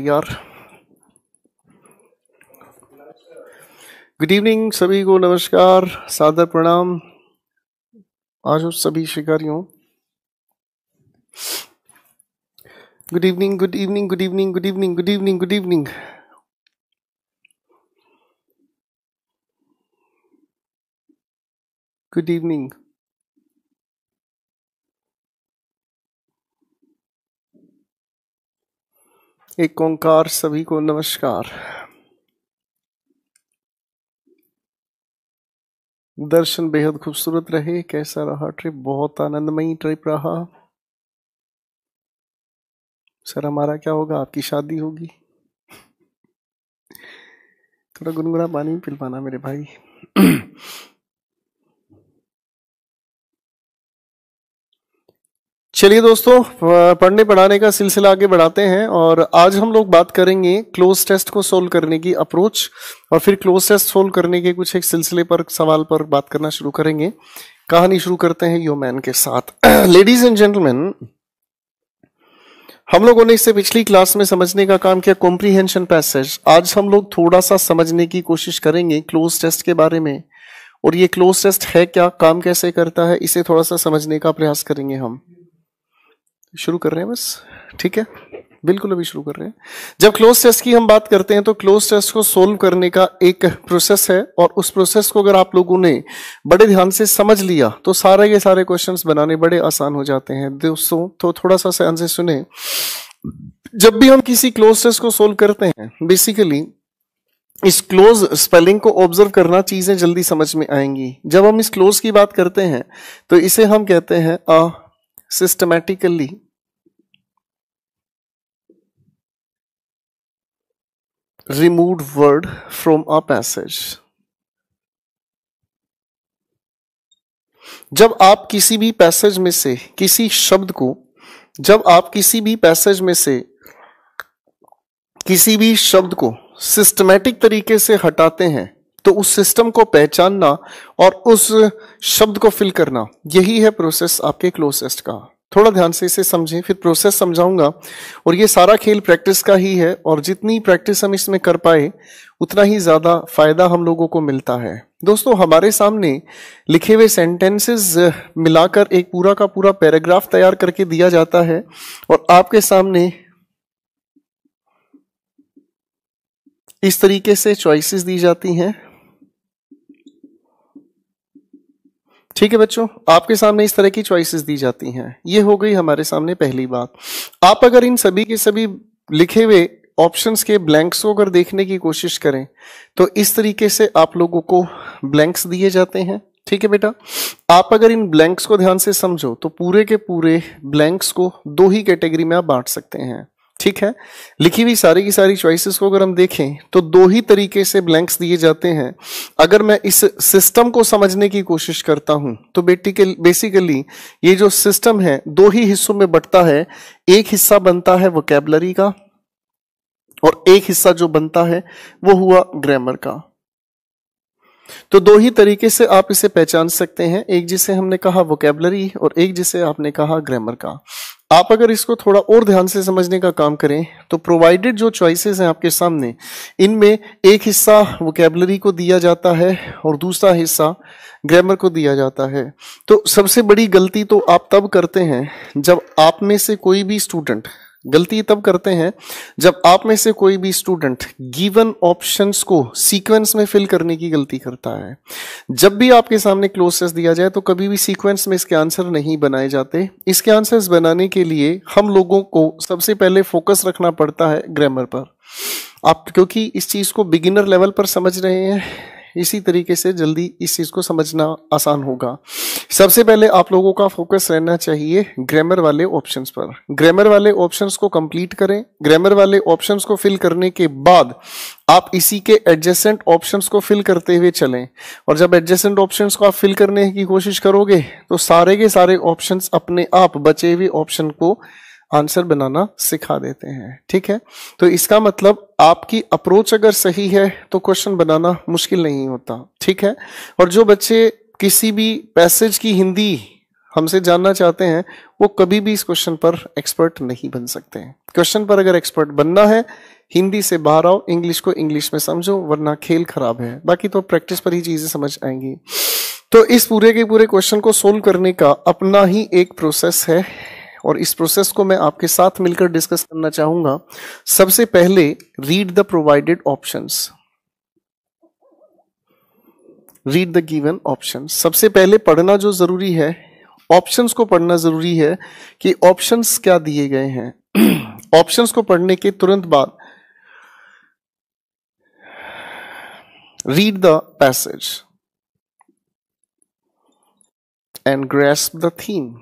यार good evening सभी को, नमस्कार, सादर प्रणाम। आज उस सभी शिकारियों good evening, good evening, good evening, good evening, good evening, good evening. Good evening. एक ओंकार, सभी को नमस्कार। दर्शन बेहद खूबसूरत रहे। कैसा रहा ट्रिप? बहुत आनंदमयी ट्रिप रहा। सर हमारा क्या होगा? आपकी शादी होगी। थोड़ा गुनगुना पानी पिलवाना मेरे भाई। चलिए दोस्तों, पढ़ने पढ़ाने का सिलसिला आगे बढ़ाते हैं और आज हम लोग बात करेंगे क्लोज टेस्ट को सोल्व करने की अप्रोच और फिर क्लोज टेस्ट सोल्व करने के कुछ एक सिलसिले पर, सवाल पर बात करना शुरू करेंगे। कहानी शुरू करते हैं योमैन के साथ। लेडीज एंड जेंटलमैन, हम लोगों ने इससे पिछली क्लास में समझने का काम किया कॉम्प्रीहेंशन पैसेज। आज हम लोग थोड़ा सा समझने की कोशिश करेंगे क्लोज टेस्ट के बारे में, और ये क्लोज टेस्ट है क्या, काम कैसे करता है, इसे थोड़ा सा समझने का प्रयास करेंगे। हम शुरू कर रहे हैं बस, ठीक है? बिल्कुल अभी शुरू कर रहे हैं। जब क्लोज टेस्ट की हम बात करते हैं तो क्लोज टेस्ट को सोल्व करने का एक प्रोसेस है, और उस प्रोसेस को अगर आप लोगों ने बड़े ध्यान से समझ लिया तो सारे के सारे क्वेश्चंस बनाने बड़े आसान हो जाते हैं। दोस्तों तो थोड़ा सा ध्यान से सुने। जब भी हम किसी क्लोज टेस्ट को सोल्व करते हैं, बेसिकली इस क्लोज स्पेलिंग को ऑब्जर्व करना, चीजें जल्दी समझ में आएंगी। जब हम इस क्लोज की बात करते हैं तो इसे हम कहते हैं systematically removed word from a passage। जब आप किसी भी पैसेज में से किसी शब्द को, जब आप किसी भी पैसेज में से किसी भी शब्द को सिस्टमैटिक तरीके से हटाते हैं तो उस सिस्टम को पहचानना और उस शब्द को फिल करना, यही है प्रोसेस आपके क्लोज टेस्ट का। थोड़ा ध्यान से इसे समझें, फिर प्रोसेस समझाऊंगा। और ये सारा खेल प्रैक्टिस का ही है, और जितनी प्रैक्टिस हम इसमें कर पाए उतना ही ज्यादा फायदा हम लोगों को मिलता है। दोस्तों, हमारे सामने लिखे हुए सेंटेंसेस मिलाकर एक पूरा का पूरा पैराग्राफ तैयार करके दिया जाता है, और आपके सामने इस तरीके से चॉइसेस दी जाती हैं। ठीक है बच्चों, आपके सामने इस तरह की चॉइसेस दी जाती हैं। ये हो गई हमारे सामने पहली बात। आप अगर इन सभी के सभी लिखे हुए ऑप्शंस के ब्लैंक्स को अगर देखने की कोशिश करें तो इस तरीके से आप लोगों को ब्लैंक्स दिए जाते हैं। ठीक है बेटा, आप अगर इन ब्लैंक्स को ध्यान से समझो तो पूरे के पूरे ब्लैंक्स को दो ही कैटेगरी में आप बांट सकते हैं। ठीक है, लिखी हुई सारी की सारी चॉइसेस को अगर हम देखें तो दो ही तरीके से ब्लैंक्स दिए जाते हैं। अगर मैं इस सिस्टम को समझने की कोशिश करता हूं तो बेसिकली ये जो सिस्टम है दो ही हिस्सों में बंटता है। एक हिस्सा बनता है वोकैबुलरी का, और एक हिस्सा जो बनता है वो हुआ ग्रामर का। तो दो ही तरीके से आप इसे पहचान सकते हैं, एक जिसे हमने कहा वोकैबुलरी और एक जिसे आपने कहा ग्रामर का। आप अगर इसको थोड़ा और ध्यान से समझने का काम करें तो प्रोवाइडेड जो चॉइसेस हैं आपके सामने, इनमें एक हिस्सा वोकैबुलरी को दिया जाता है और दूसरा हिस्सा ग्रामर को दिया जाता है। तो सबसे बड़ी गलती तो आप तब करते हैं जब आप में से कोई भी स्टूडेंट, गलती तब करते हैं जब आप में से कोई भी स्टूडेंट गिवन ऑप्शंस को सीक्वेंस में फिल करने की गलती करता है। जब भी आपके सामने क्लोज टेस्ट दिया जाए तो कभी भी सीक्वेंस में इसके आंसर नहीं बनाए जाते। इसके आंसर्स बनाने के लिए हम लोगों को सबसे पहले फोकस रखना पड़ता है ग्रामर पर। आप क्योंकि इस चीज को बिगिनर लेवल पर समझ रहे हैं, इसी तरीके से जल्दी इस चीज को समझना आसान होगा। सबसे पहले आप लोगों का फोकस रहना चाहिए ग्रामर वाले ऑप्शंस पर। ग्रामर वाले ऑप्शंस को कंप्लीट करें। ग्रामर वाले ऑप्शंस को फिल करने के बाद आप इसी के एडजेसेंट ऑप्शंस को फिल करते हुए चलें, और जब एडजेसेंट ऑप्शंस को आप फिल करने की कोशिश करोगे तो सारे के सारे ऑप्शंस अपने आप बचे हुए ऑप्शन को आंसर बनाना सिखा देते हैं। ठीक है, तो इसका मतलब आपकी अप्रोच अगर सही है तो क्वेश्चन बनाना मुश्किल नहीं होता। ठीक है, और जो बच्चे किसी भी पैसेज की हिंदी हमसे जानना चाहते हैं वो कभी भी इस क्वेश्चन पर एक्सपर्ट नहीं बन सकते हैं। क्वेश्चन पर अगर एक्सपर्ट बनना है, हिंदी से बाहर आओ, इंग्लिश को इंग्लिश में समझो, वरना खेल खराब है। बाकी तो प्रैक्टिस पर ही चीजें समझ आएंगी। तो इस पूरे के पूरे क्वेश्चन को सोल्व करने का अपना ही एक प्रोसेस है और इस प्रोसेस को मैं आपके साथ मिलकर डिस्कस करना चाहूंगा। सबसे पहले read the provided options, read the given options. सबसे पहले पढ़ना जो जरूरी है, ऑप्शंस को पढ़ना जरूरी है कि ऑप्शंस क्या दिए गए हैं। ऑप्शंस को पढ़ने के तुरंत बाद read the passage and grasp the theme.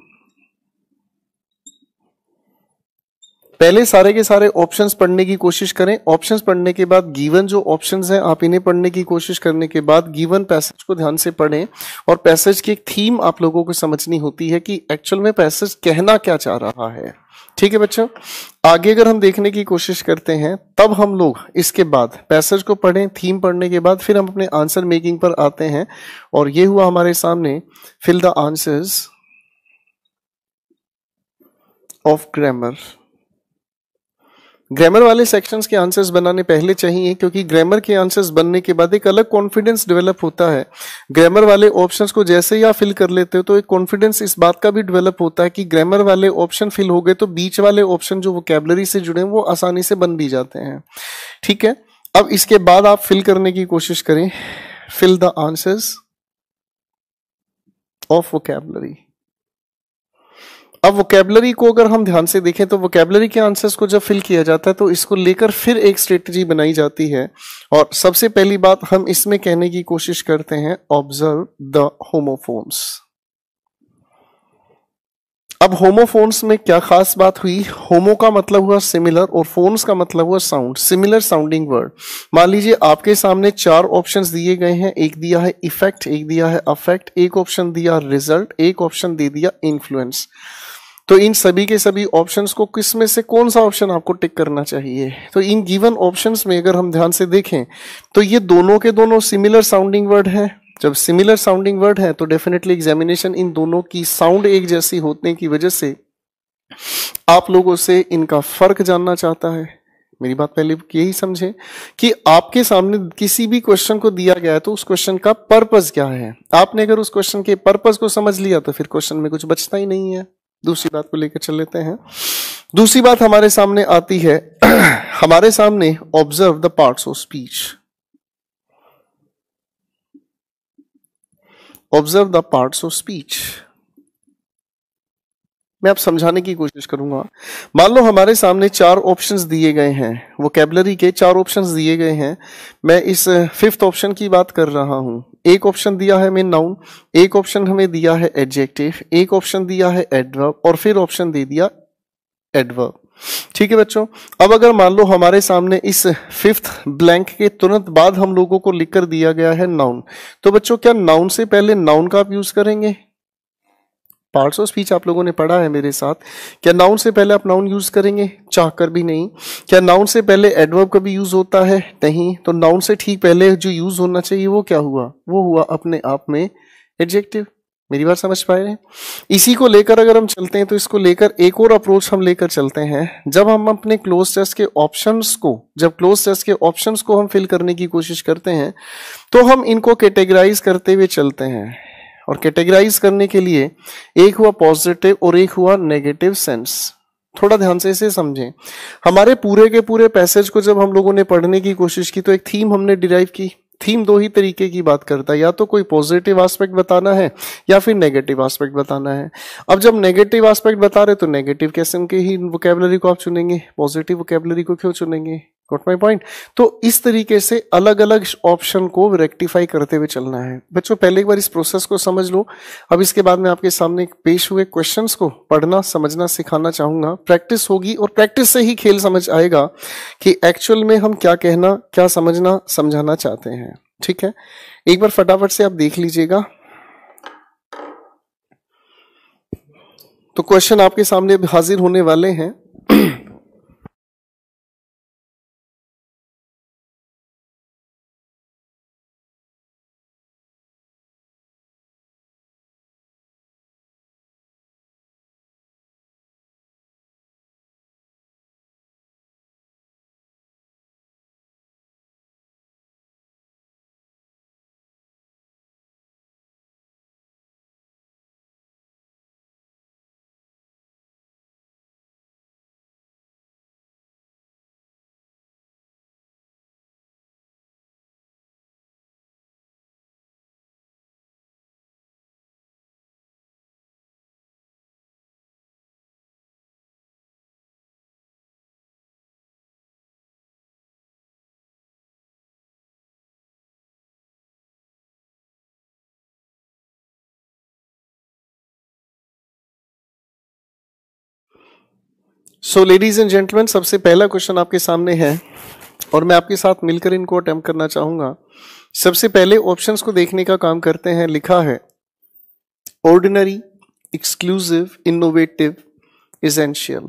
पहले सारे के सारे ऑप्शंस पढ़ने की कोशिश करें। ऑप्शंस पढ़ने के बाद गिवन जो ऑप्शंस हैं आप इन्हें पढ़ने की कोशिश करने के बाद गिवन पैसेज को ध्यान से पढ़ें और पैसेज की एक थीम आप लोगों को समझनी होती है कि एक्चुअल में पैसेज कहना क्या चाह रहा है। ठीक है बच्चों, आगे अगर हम देखने की कोशिश करते हैं तब हम लोग इसके बाद पैसेज को पढ़ें, थीम पढ़ने के बाद फिर हम अपने आंसर मेकिंग पर आते हैं। और ये हुआ हमारे सामने fill the answers of grammar. Grammar वाले सेक्शंस के आंसर्स बनाने पहले चाहिए क्योंकि ग्रामर के आंसर्स बनने के बाद एक अलग कॉन्फिडेंस डेवलप होता है। ग्रामर वाले ऑप्शंस को जैसे ही आप फिल कर लेते हो तो एक कॉन्फिडेंस इस बात का भी डेवलप होता है कि ग्रामर वाले ऑप्शन फिल हो गए तो बीच वाले ऑप्शन जो वोकैबुलरी से जुड़े हैं वो आसानी से बन भी जाते हैं। ठीक है, अब इसके बाद आप फिल करने की कोशिश करें, fill the answers of vocabulary. अब वोकैबुलरी को अगर हम ध्यान से देखें तो वोकैबुलरी के आंसर्स को जब फिल किया जाता है तो इसको लेकर फिर एक स्ट्रेटजी बनाई जाती है। और सबसे पहली बात हम इसमें कहने की कोशिश करते हैं, ऑब्जर्व द होमोफोन्स। अब होमोफोन्स में क्या खास बात हुई, होमो का मतलब हुआ सिमिलर और फोन्स का मतलब हुआ साउंड, सिमिलर साउंडिंग वर्ड। मान लीजिए आपके सामने 4 ऑप्शंस दिए गए हैं, एक दिया है इफेक्ट, एक दिया है अफेक्ट, एक ऑप्शन दिया रिजल्ट, एक ऑप्शन दे दिया इन्फ्लुएंस। तो इन सभी के सभी ऑप्शंस को किस में से कौन सा ऑप्शन आपको टिक करना चाहिए। तो इन गिवन ऑप्शंस में अगर हम ध्यान से देखें तो ये दोनों के दोनों सिमिलर साउंडिंग वर्ड हैं। जब सिमिलर साउंडिंग वर्ड है तो डेफिनेटली एग्जामिनेशन इन दोनों की साउंड एक जैसी होने की वजह से आप लोगों से इनका फर्क जानना चाहता है। मेरी बात पहले यही समझे कि आपके सामने किसी भी क्वेश्चन को दिया गया है तो उस क्वेश्चन का पर्पस क्या है। आपने अगर उस क्वेश्चन के पर्पस को समझ लिया तो फिर क्वेश्चन में कुछ बचता ही नहीं है। दूसरी बात को लेकर चल लेते हैं। दूसरी बात हमारे सामने आती है हमारे सामने observe the parts of speech. Observe the parts of speech मैं आप समझाने की कोशिश करूंगा। मान लो हमारे सामने 4 ऑप्शंस दिए गए हैं, वोकैबुलरी के 4 ऑप्शंस दिए गए हैं। मैं इस 5th ऑप्शन की बात कर रहा हूं। एक ऑप्शन दिया है हमें नाउन, एक ऑप्शन हमें दिया है एडजेक्टिव, एक ऑप्शन दिया है एडवर्ब और फिर ऑप्शन दे दिया एडवर्ब। ठीक है बच्चों, अब अगर मान लो हमारे सामने इस 5th ब्लैंक के तुरंत बाद हम लोगों को लिखकर दिया गया है नाउन, तो बच्चों क्या नाउन से पहले नाउन का आप यूज करेंगे? पार्ट्स ऑफ स्पीच आप लोगों ने पढ़ा है मेरे साथ। क्या नाउन से पहले आप नाउन यूज करेंगे? चाहकर भी नहीं। क्या नाउन से पहले एडवर्ब का भी यूज होता है? नहीं। तो नाउन से ठीक पहले जो यूज होना चाहिए वो क्या हुआ? वो हुआ अपने आप में एडजेक्टिव। मेरी बात समझ पाए हैं? इसी को लेकर अगर हम चलते हैं तो इसको लेकर एक और अप्रोच हम लेकर चलते हैं। जब हम अपने क्लोज टेस्ट के ऑप्शंस को हम फिल करने की कोशिश करते हैं तो हम इनको कैटेगराइज करते हुए चलते हैं। और कैटेगराइज करने के लिए एक हुआ पॉजिटिव और एक हुआ नेगेटिव सेंस। थोड़ा ध्यान से इसे समझें। हमारे पूरे के पूरे पैसेज को जब हम लोगों ने पढ़ने की कोशिश की तो एक थीम हमने डिराइव की। थीम 2 ही तरीके की बात करता है, या तो कोई पॉजिटिव एस्पेक्ट बताना है या फिर नेगेटिव एस्पेक्ट बताना है। अब जब नेगेटिव एस्पेक्ट बता रहे तो नेगेटिव किस्म के ही वोकैबुलरी को आप चुनेंगे, पॉजिटिव वोकैबुलरी को क्यों चुनेंगे? Got my point? तो इस तरीके से अलग अलग ऑप्शन को रेक्टिफाई करते हुए चलना है। बच्चों पहले एक बार इस प्रोसेस को समझ लो। अब इसके बाद मैं आपके सामने पेश हुए क्वेश्चंस को पढ़ना समझना सिखाना चाहूंगा। प्रैक्टिस होगी और प्रैक्टिस से ही खेल समझ आएगा कि एक्चुअल में हम क्या कहना, क्या समझना, समझाना चाहते हैं। ठीक है, एक बार फटाफट से आप देख लीजिएगा। तो क्वेश्चन आपके सामने हाजिर होने वाले हैं। सो लेडीज एंड जेंटलमैन, सबसे पहला क्वेश्चन आपके सामने है और मैं आपके साथ मिलकर इनको अटेम्प्ट करना चाहूंगा। सबसे पहले ऑप्शंस को देखने का काम करते हैं। लिखा है ordinary, exclusive, innovative, essential.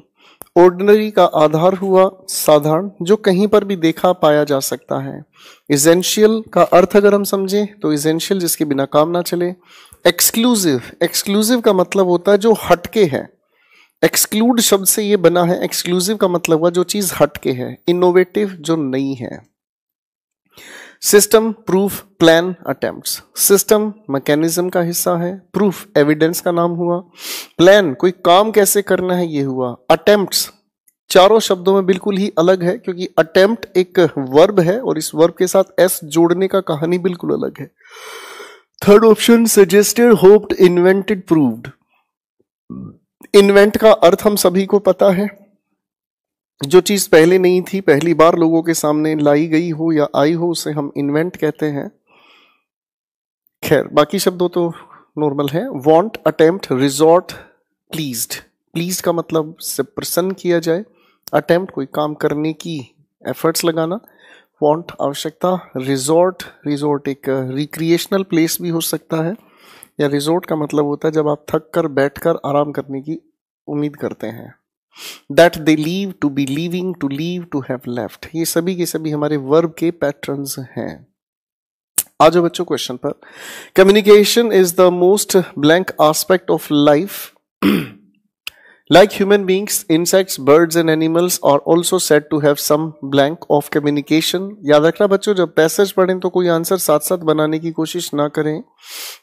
Ordinary का आधार हुआ साधारण, जो कहीं पर भी देखा पाया जा सकता है। एसेंशियल का अर्थ अगर हम समझें तो एसेंशियल जिसके बिना काम ना चले। एक्सक्लूसिव, एक्सक्लूसिव का मतलब होता है जो हटके है। एक्सक्लूड शब्द से ये बना है, एक्सक्लूसिव का मतलब हुआ जो चीज हटके है। इनोवेटिव जो नई है। System, proof, plan, attempts. System mechanism का हिस्सा है, प्रूफ एविडेंस का नाम हुआ, प्लान कोई काम कैसे करना है ये हुआ, अटेम्प्ट्स चारों शब्दों में बिल्कुल ही अलग है क्योंकि अटेम्प्ट एक वर्ब है और इस वर्ब के साथ एस जोड़ने का कहानी बिल्कुल अलग है। Third option suggested, hoped, invented, proved. Invent का अर्थ हम सभी को पता है, जो चीज पहले नहीं थी, पहली बार लोगों के सामने लाई गई हो या आई हो, उसे हम इन्वेंट कहते हैं। खैर बाकी शब्दों तो नॉर्मल है। Want, attempt, resort, pleased. Pleased का मतलब से प्रसन्न किया जाए। अटेम्प्ट कोई काम करने की एफर्ट्स लगाना। वांट आवश्यकता। रिजॉर्ट, रिजॉर्ट एक रिक्रिएशनल प्लेस भी हो सकता है, या रिजॉर्ट का मतलब होता है जब आप थक कर बैठकर आराम करने की उम्मीद करते हैं। That they leave, to be leaving, to leave, to have left, ये सभी के सभी हमारे वर्ब के पैटर्न्स हैं। आ जाओ बच्चों क्वेश्चन पर। Communication is the most blank aspect of life. Like human beings, insects, birds and animals are also said to have some blank of communication. याद रखना बच्चों, जब पैसेज पढ़ें तो कोई आंसर साथ साथ बनाने की कोशिश ना करें।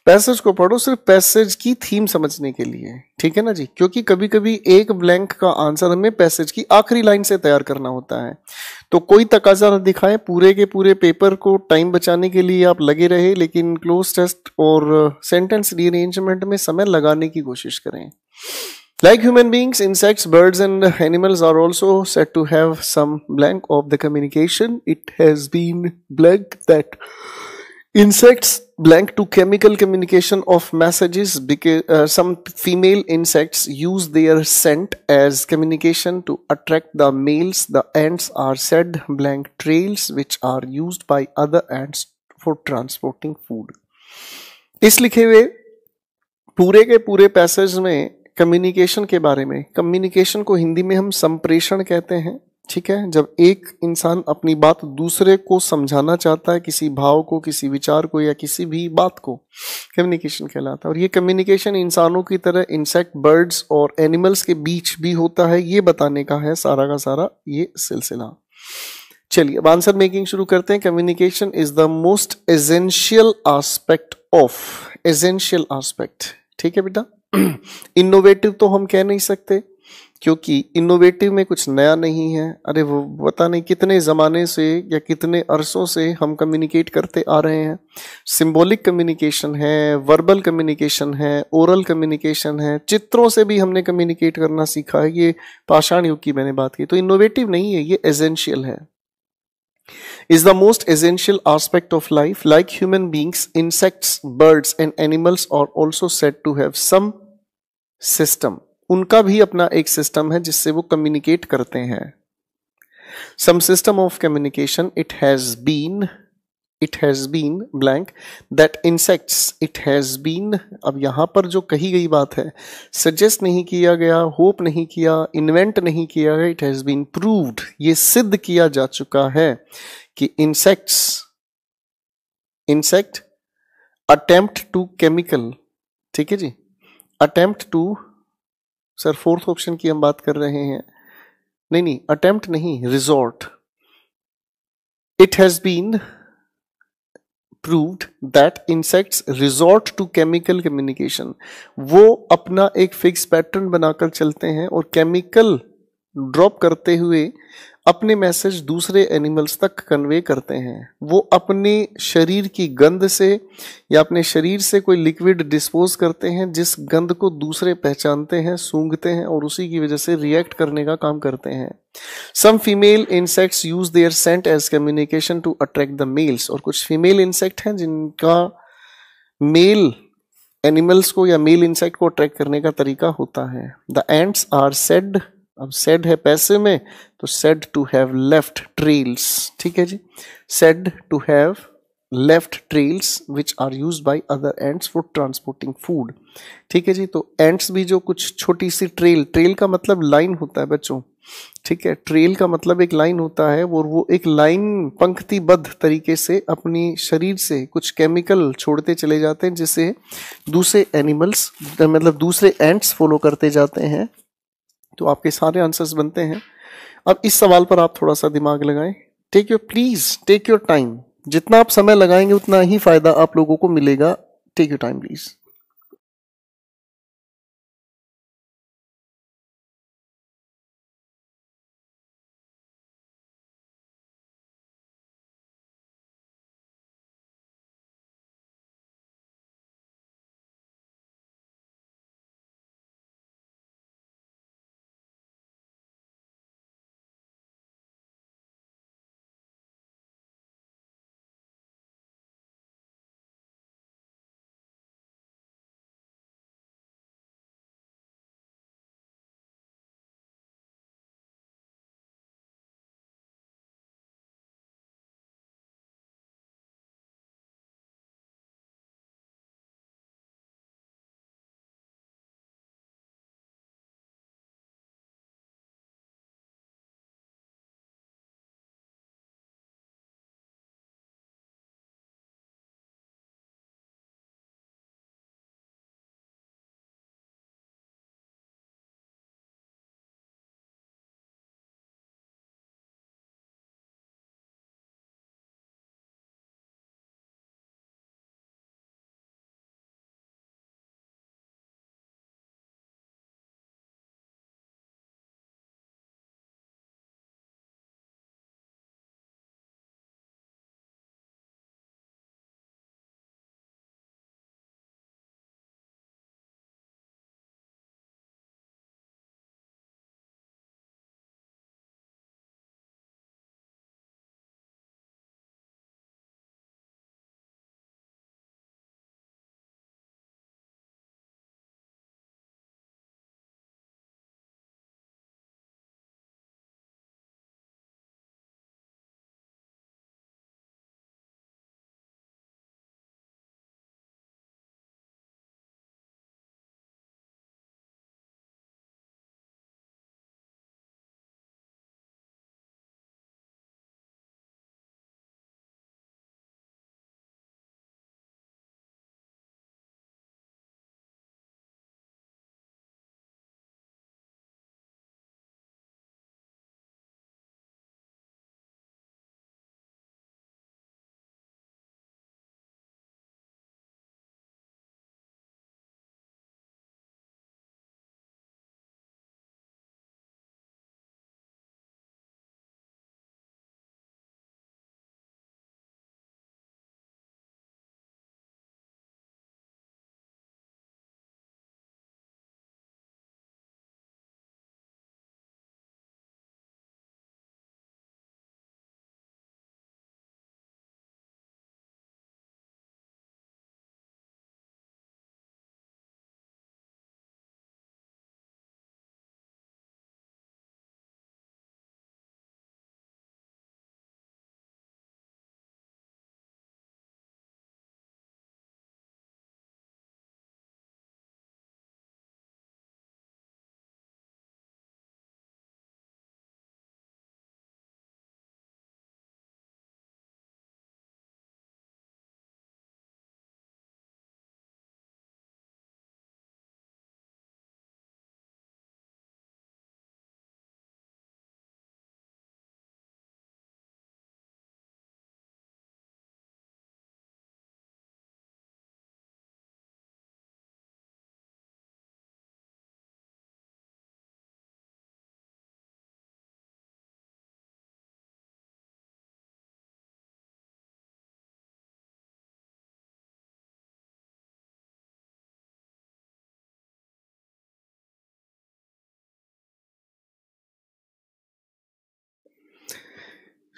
पैसेज को पढ़ो सिर्फ पैसेज की थीम समझने के लिए, ठीक है ना जी, क्योंकि कभी कभी एक ब्लैंक का आंसर हमें पैसेज की आखिरी लाइन से तैयार करना होता है। तो कोई तकाजा न दिखाएं, पूरे के पूरे पेपर को टाइम बचाने के लिए आप लगे रहे, लेकिन क्लोज टेस्ट और सेंटेंस रीअरेंजमेंट में समय लगाने की कोशिश करें। Like human beings, insects, birds and animals are also said to have some blank of the communication. It has been blank that insects blank to chemical communication of messages because some female insects use their scent as communication to attract the males. The ants are said blank trails which are used by other ants for transporting food. इस लिखे हुए पूरे के पूरे passage में communication के बारे में, कम्युनिकेशन को हिंदी में हम संप्रेषण कहते हैं, ठीक है। जब एक इंसान अपनी बात दूसरे को समझाना चाहता है, किसी भाव को, किसी विचार को या किसी भी बात को, कम्युनिकेशन कहलाता है। और ये कम्युनिकेशन इंसानों की तरह इंसेक्ट, बर्ड्स और एनिमल्स के बीच भी होता है, ये बताने का है सारा का सारा ये सिलसिला। चलिए अब आंसर मेकिंग शुरू करते हैं। Communication is the most essential aspect of, essential aspect, ठीक है बेटा। इनोवेटिव तो हम कह नहीं सकते क्योंकि इनोवेटिव में कुछ नया नहीं है। अरे वो पता नहीं कितने जमाने से या कितने अरसों से हम कम्युनिकेट करते आ रहे हैं। सिंबॉलिक कम्युनिकेशन है, वर्बल कम्युनिकेशन है, ओरल कम्युनिकेशन है, चित्रों से भी हमने कम्युनिकेट करना सीखा है। ये पाषाण युग की मैंने बात की, तो इनोवेटिव नहीं है, ये एसेंशियल है। is the most essential aspect of life. Like human beings, insects, birds and animals are also said to have some system. उनका भी अपना एक सिस्टम है जिससे वो कम्युनिकेट करते हैं। Some system of communication it has been blank that insects it has been। अब यहां पर जो कही गई बात है, सजेस्ट नहीं किया गया, होप नहीं किया, इन्वेंट नहीं किया गया, इट हैज बीन प्रूव्ड, ये सिद्ध किया जा चुका है कि इंसेक्ट अटेम्प्ट टू केमिकल, ठीक है जी, attempt to, sir fourth option की हम बात कर रहे हैं, नहीं अटेम्प्ट नहीं, resort. It has been proved that insects resort to chemical communication। वो अपना एक फिक्स पैटर्न बनाकर चलते हैं और केमिकल ड्रॉप करते हुए अपने मैसेज दूसरे एनिमल्स तक कन्वे करते हैं। वो अपने शरीर की गंध से या अपने शरीर से कोई लिक्विड डिस्पोज करते हैं जिस गंध को दूसरे पहचानते हैं, सूंघते हैं और उसी की वजह से रिएक्ट करने का काम करते हैं। Some female insects use their scent as communication to attract the males। और कुछ फीमेल इंसेक्ट हैं जिनका मेल एनिमल्स को या मेल इंसेक्ट को अट्रैक्ट करने का तरीका होता है। The ants are said अब सेड है पैसे में, तो said to have left trails, ठीक है जी, said to have left trails which are use by other ants for transporting food, ठीक है जी। तो एंड्स भी जो कुछ छोटी सी ट्रेल, ट्रेल का मतलब लाइन होता है बच्चों, ठीक है, ट्रेल का मतलब एक लाइन होता है, वो एक लाइन पंक्तिबद्ध तरीके से अपनी शरीर से कुछ केमिकल छोड़ते चले जाते हैं, जिसे दूसरे एनिमल्स मतलब दूसरे एंड्स फॉलो करते जाते हैं। तो आपके सारे आंसर्स बनते हैं। अब इस सवाल पर आप थोड़ा सा दिमाग लगाएं, प्लीज टेक योर टाइम, जितना आप समय लगाएंगे उतना ही फायदा आप लोगों को मिलेगा। Take your time please.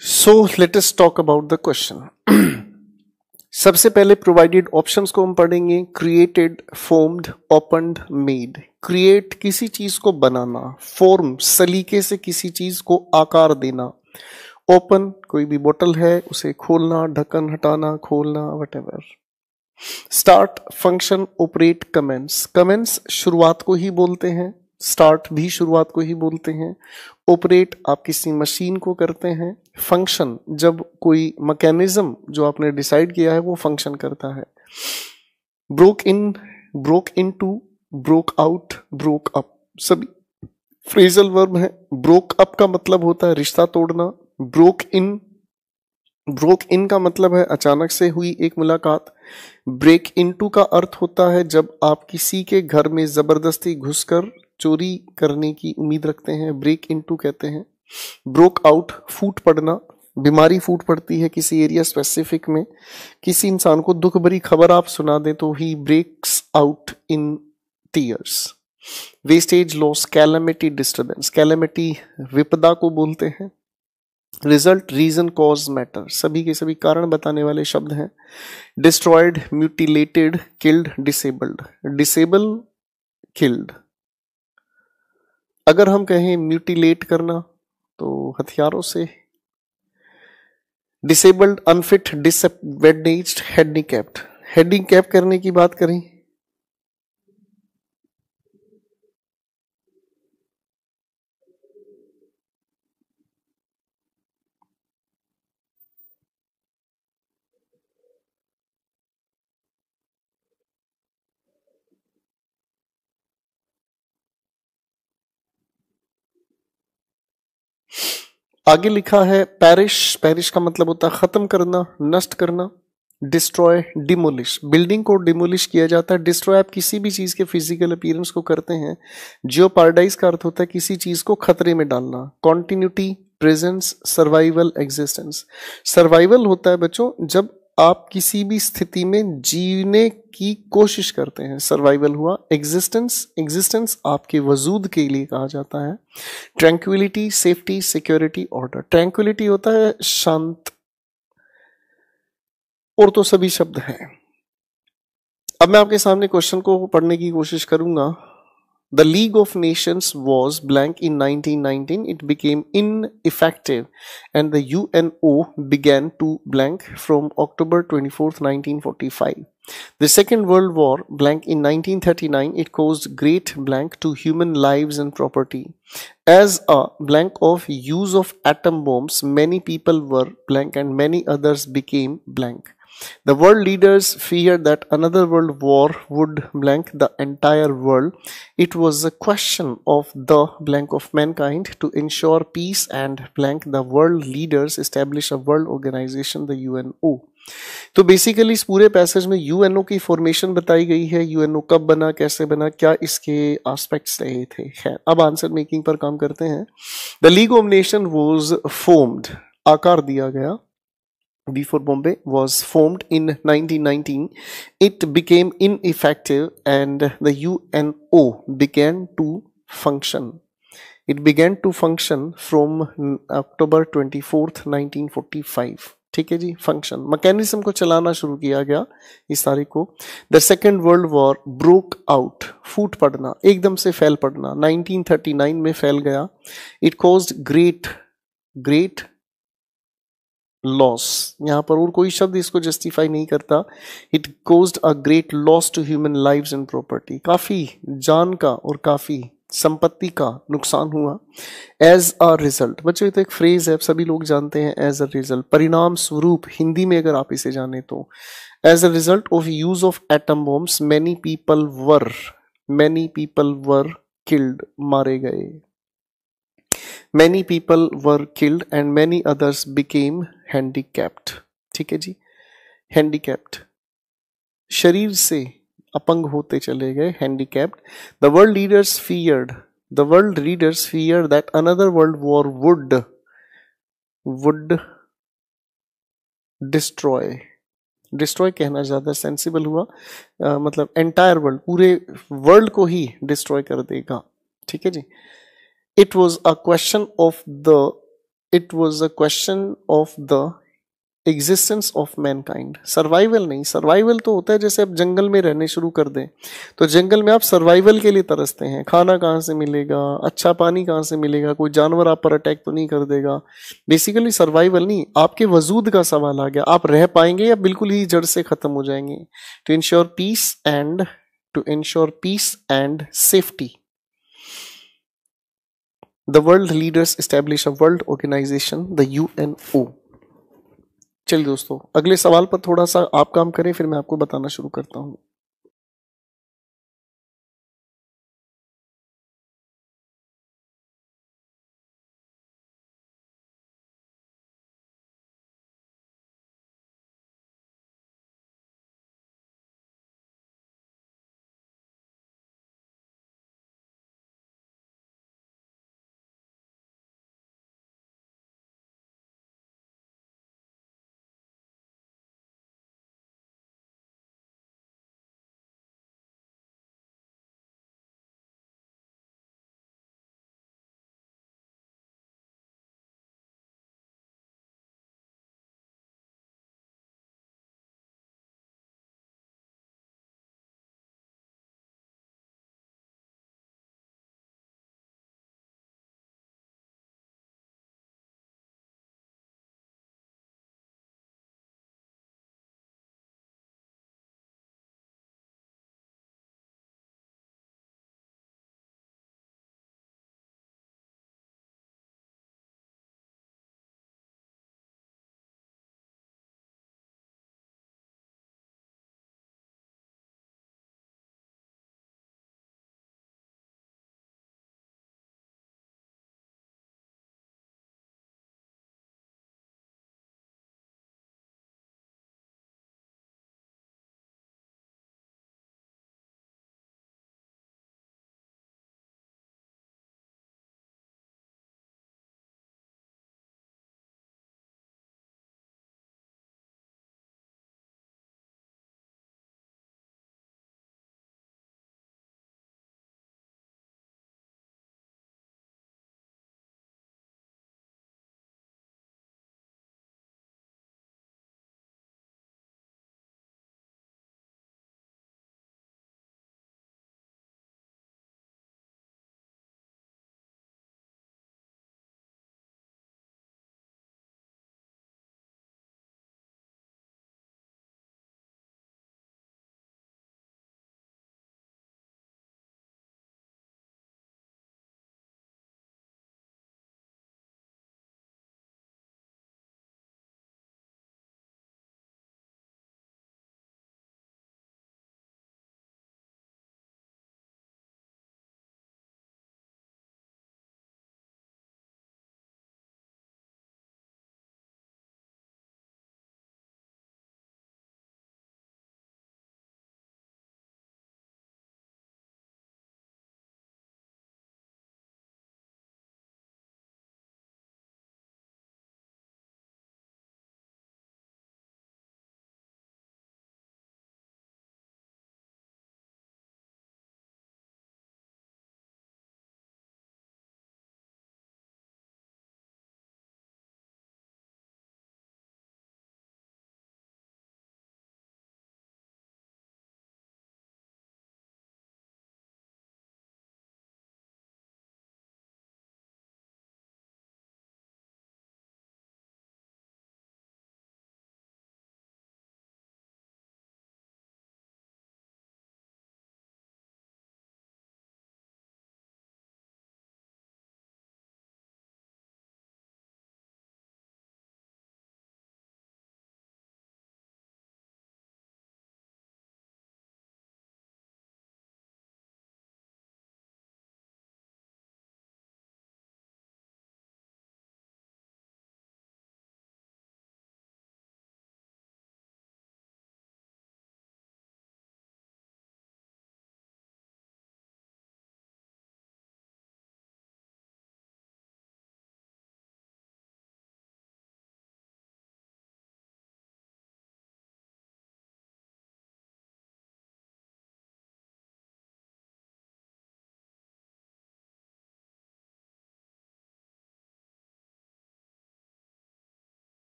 So let us talk about the question. सबसे पहले प्रोवाइडेड ऑप्शंस को हम पढ़ेंगे। Created, formed, opened, made. Create किसी चीज को बनाना, फॉर्म सलीके से किसी चीज को आकार देना, ओपन कोई भी बोतल है उसे खोलना, ढक्कन हटाना, खोलना, whatever. Start, function, operate, commence. Commence शुरुआत को ही बोलते हैं, स्टार्ट भी शुरुआत को ही बोलते हैं। ऑपरेट आप किसी मशीन को करते हैं। फंक्शन जब कोई मैकेनिज्म जो आपने डिसाइड किया है वो फंक्शन करता है। Broke in, broke into, broke out, broke up, सभी फ्रेजल वर्ब है। ब्रोक अप का मतलब होता है रिश्ता तोड़ना। ब्रोक इन का मतलब है अचानक से हुई एक मुलाकात। ब्रेक इनटू का अर्थ होता है जब आप किसी के घर में जबरदस्ती घुसकर चोरी करने की उम्मीद रखते हैं, ब्रेक इनटू कहते हैं। ब्रोक आउट फूट पड़ना, बीमारी फूट पड़ती है किसी एरिया स्पेसिफिक में। किसी इंसान को दुख भरी खबर आप सुना दें तो ही breaks out in tears. Wastage, loss, calamity, disturbance. Calamity विपदा को बोलते हैं। रिजल्ट, रीजन, कॉज, मैटर, सभी के सभी कारण बताने वाले शब्द हैं। Destroyed, mutilated, killed, disabled. Disable, killed. अगर हम कहें म्यूटिलेट करना तो हथियारों से। Disabled, unfit, disadvantaged, handicapped. Handicap करने की बात करें आगे लिखा है पैरिश। पैरिश का मतलब होता है खत्म करना, नष्ट करना। डिस्ट्रॉय, डिमोलिश, बिल्डिंग को डिमोलिश किया जाता है। डिस्ट्रॉय आप किसी भी चीज के फिजिकल अपीयरेंस को करते हैं। जियोपार्डाइज का अर्थ होता है किसी चीज को खतरे में डालना। Continuity, presence, survival, existence. Survival होता है बच्चों जब आप किसी भी स्थिति में जीने की कोशिश करते हैं, सर्वाइवल हुआ। एग्जिस्टेंस, एग्जिस्टेंस आपके वजूद के लिए कहा जाता है। Tranquillity, safety, security, order. Tranquillity होता है शांत, और तो सभी शब्द हैं। अब मैं आपके सामने क्वेश्चन को पढ़ने की कोशिश करूंगा। The League of Nations was blank in 1919. It became ineffective and the UNO began to blank from October 24th, 1945. The Second World War blank in 1939. It caused great blank to human lives and property. As a blank of use of atom bombs, many people were blank and many others became blank. The world leaders feared that another world war would blank the entire world. It was a question of the blank of mankind to ensure peace and blank the world leaders establish a world organization, the UNO. तो basically इस पूरे passage में UNO की formation बताई गई है। UNO कब बना, कैसे बना, क्या इसके एस्पेक्ट्स रहे थे। खैर अब आंसर मेकिंग पर काम करते हैं। The league of nation was formed, आकार दिया गया। Before Bombay was formed in 1919, it became ineffective and the UNO began to function. It began to function from October 24th, 1945. ठीक है जी, फंक्शन मैकेनिज्म को चलाना शुरू किया गया इस तारीख को। The second world war broke out, फूट पड़ना, एकदम से फैल पड़ना, 1939 में फैल गया। इट कॉज्ड ग्रेट लॉस, यहां पर और कोई शब्द इसको जस्टिफाई नहीं करता। It caused a great loss to human lives and property, काफी जान का और काफी संपत्ति का नुकसान हुआ। एज अ रिजल्ट, बच्चों ये तो एक फ्रेज है, सभी लोग जानते हैं। एज अ रिजल्ट, परिणाम स्वरूप, हिंदी में अगर आप इसे जाने तो। As a result of use of atom bombs many people were killed, मारे गए। Many people were killed and many others became handicapped. ठीक है जी, handicapped, शरीर से अपंग होते चले गए, handicapped. The world leaders feared that another world war would destroy कहना ज्यादा सेंसिबल हुआ, मतलब एंटायर वर्ल्ड, पूरे वर्ल्ड को ही डिस्ट्रॉय कर देगा। ठीक है जी। It was a question of the existence of Mankind, survival नहीं। सर्वाइवल तो होता है जैसे आप जंगल में रहने शुरू कर दें, तो जंगल में आप सर्वाइवल के लिए तरसते हैं, खाना कहाँ से मिलेगा, अच्छा पानी कहाँ से मिलेगा, कोई जानवर आप पर अटैक तो नहीं कर देगा। बेसिकली सर्वाइवल नहीं, आपके वजूद का सवाल आ गया, आप रह पाएंगे या बिल्कुल ही जड़ से खत्म हो जाएंगे। To ensure peace and safety, the world leaders establish a world organisation, the UNO. चलिए दोस्तों, अगले सवाल पर थोड़ा सा आप काम करें, फिर मैं आपको बताना शुरू करता हूं।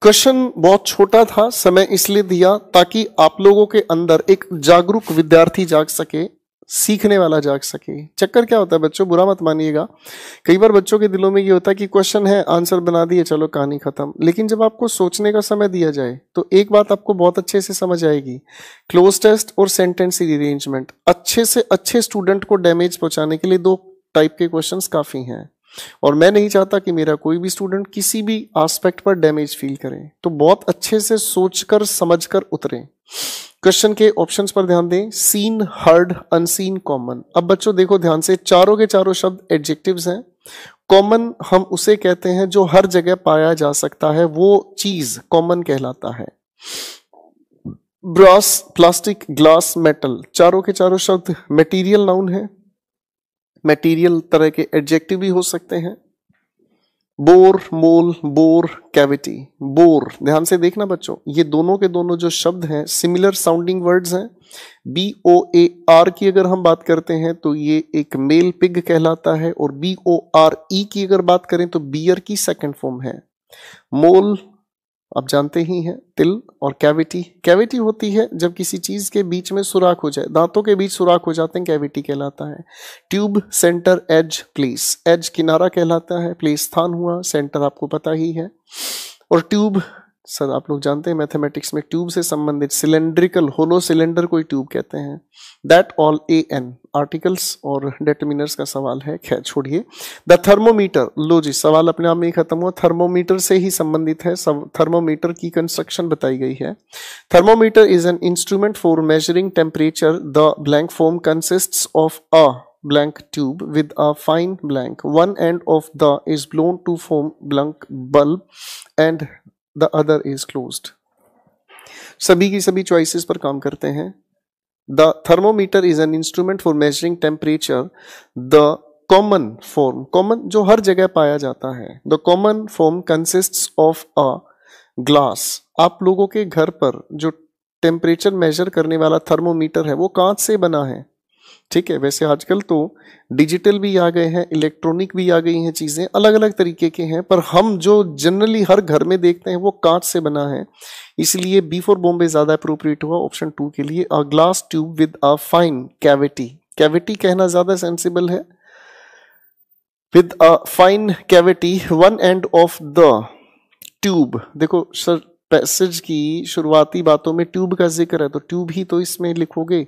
क्वेश्चन बहुत छोटा था, समय इसलिए दिया ताकि आप लोगों के अंदर एक जागरूक विद्यार्थी जाग सके, सीखने वाला जाग सके। चक्कर क्या होता है बच्चों, बुरा मत मानिएगा, कई बार बच्चों के दिलों में ये होता है कि क्वेश्चन है, आंसर बना दिए, चलो कहानी खत्म। लेकिन जब आपको सोचने का समय दिया जाए तो एक बात आपको बहुत अच्छे से समझ आएगी, क्लोज टेस्ट और सेंटेंस रीअरेंजमेंट अच्छे से अच्छे स्टूडेंट को डैमेज पहुंचाने के लिए दो टाइप के क्वेश्चंस काफी हैं, और मैं नहीं चाहता कि मेरा कोई भी स्टूडेंट किसी भी एस्पेक्ट पर डैमेज फील करे। तो बहुत अच्छे से सोचकर समझकर उतरे। क्वेश्चन के ऑप्शंस पर ध्यान दें, सीन, हर्ड, अनसीन, कॉमन। अब बच्चों देखो ध्यान से, चारों के चारों शब्द एडजेक्टिव्स हैं। कॉमन हम उसे कहते हैं जो हर जगह पाया जा सकता है, वो चीज कॉमन कहलाता है। ब्रास, प्लास्टिक, ग्लास, मेटल, चारों के चारों शब्द मटेरियल नाउन है। मटेरियल तरह के एडजेक्टिव भी हो सकते हैं। बोर, मोल, बोर, कैविटी। बोर, ध्यान से देखना बच्चों, ये दोनों के दोनों जो शब्द हैं सिमिलर साउंडिंग वर्ड्स हैं। BOAR की अगर हम बात करते हैं तो ये एक मेल पिग कहलाता है, और BORE की अगर बात करें तो बियर की सेकंड फॉर्म है। मोल आप जानते ही हैं, तिल, और कैविटी, कैविटी होती है जब किसी चीज के बीच में सुराख हो जाए, दांतों के बीच सुराख हो जाते हैं, कैविटी कहलाता है। Tube, centre, edge, place. Edge किनारा कहलाता है, प्लेस स्थान हुआ, सेंटर आपको पता ही है। और ट्यूब सर आप लोग जानते हैं मैथमेटिक्स में ट्यूब से संबंधित सिलेंड्रिकल होलो सिलेंडर कोई ट्यूब कहते हैं। दैट ऑल AN आर्टिकल्स और डिटरमिनर्स का सवाल है, खैर छोड़िए। द थर्मोमीटर, लो जी सवाल अपने आप में ही खत्म हुआ, थर्मोमीटर से ही संबंधित है। थर्मोमीटर की कंस्ट्रक्शन बताई गई है। Thermometer is an instrument for measuring temperature. The blank form consists of a blank tube with a fine blank. One end of the is blown to form blank bulb and the other is closed. सभी की सभी choices पर काम करते हैं। The thermometer is an instrument for measuring temperature. The common form, common जो हर जगह पाया जाता है, the common form consists of a glass. आप लोगों के घर पर जो टेम्परेचर मेजर करने वाला थर्मोमीटर है वो कांच से बना है, ठीक है। वैसे आजकल तो डिजिटल भी आ गए हैं, इलेक्ट्रॉनिक भी आ गई हैं, चीजें अलग अलग तरीके के हैं, पर हम जो जनरली हर घर में देखते हैं वो कांच से बना है, इसलिए बी फॉर बॉम्बे ज्यादा अप्रोप्रिएट हुआ ऑप्शन 2 के लिए। A glass tube with a fine cavity, cavity कहना ज्यादा सेंसिबल है। With a fine cavity, one end of the tube, देखो सर पैसेज की शुरुआती बातों में ट्यूब का जिक्र है तो ट्यूब ही तो इसमें लिखोगे।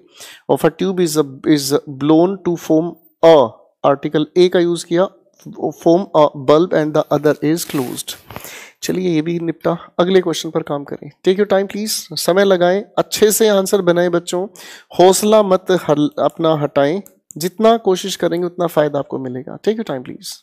Of a tube is blown to form a, article A का यूज किया, form a bulb and the other is closed. चलिए ये भी निपटा, अगले क्वेश्चन पर काम करें। टेक योर टाइम प्लीज, समय लगाएं, अच्छे से आंसर बनाएं बच्चों, हौसला मत अपना हटाएं, जितना कोशिश करेंगे उतना फायदा आपको मिलेगा। Take your time please.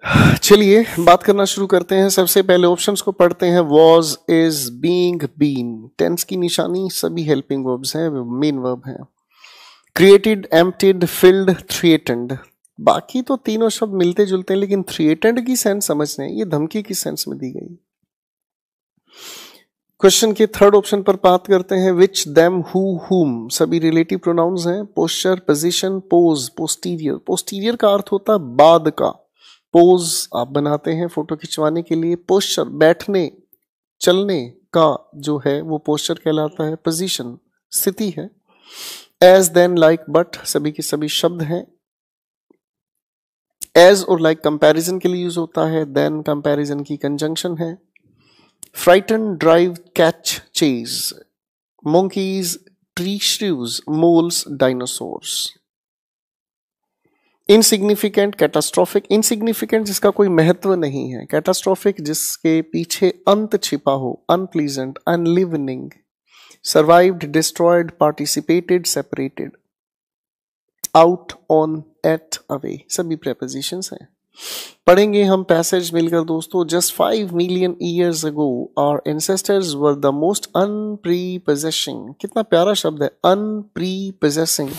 चलिए बात करना शुरू करते हैं। सबसे पहले ऑप्शंस को पढ़ते हैं। Was, is, being, been. Tense की निशानी सभी हेल्पिंग वर्ब्स हैं, मेन वर्ब हैं। Created, emptied, filled, threatened. बाकी तो तीनों शब्द मिलते जुलते हैं, लेकिन थ्रिएटेंड की सेंस समझने, ये धमकी की सेंस में दी गई। क्वेश्चन के थर्ड ऑप्शन पर बात करते हैं। विच, देम, हु, हुम। सभी रिलेटिव प्रोनाउंस हैं। Posture, position, pose, posterior. Posterior का अर्थ होता है बाद का। पोज आप बनाते हैं फोटो खिंचवाने के लिए। पोस्चर बैठने चलने का जो है वो पोस्चर कहलाता है। पोजीशन स्थिति है। एज, देन, लाइक, बट सभी के सभी शब्द हैं। एज और लाइक कंपैरिजन के लिए यूज होता है। देन कंपैरिजन की कंजंक्शन है। Frighten, drive, catch, chase. monkeys, tree shrews, moles, dinosaurs. Insignificant, catastrophic. Insignificant जिसका कोई महत्व नहीं है। कैटास्ट्रॉफिक जिसके पीछे अंत छिपा हो। Unpleasant, unenlivening. Survived, destroyed, participated, separated. Out, on, at, away सभी प्रेपोजिशंस हैं। पढ़ेंगे हम पैसेज मिलकर दोस्तों। Just 5 million years ago our ancestors were the most unprepossessing. कितना प्यारा शब्द है, अनप्रीपोजेसिंग।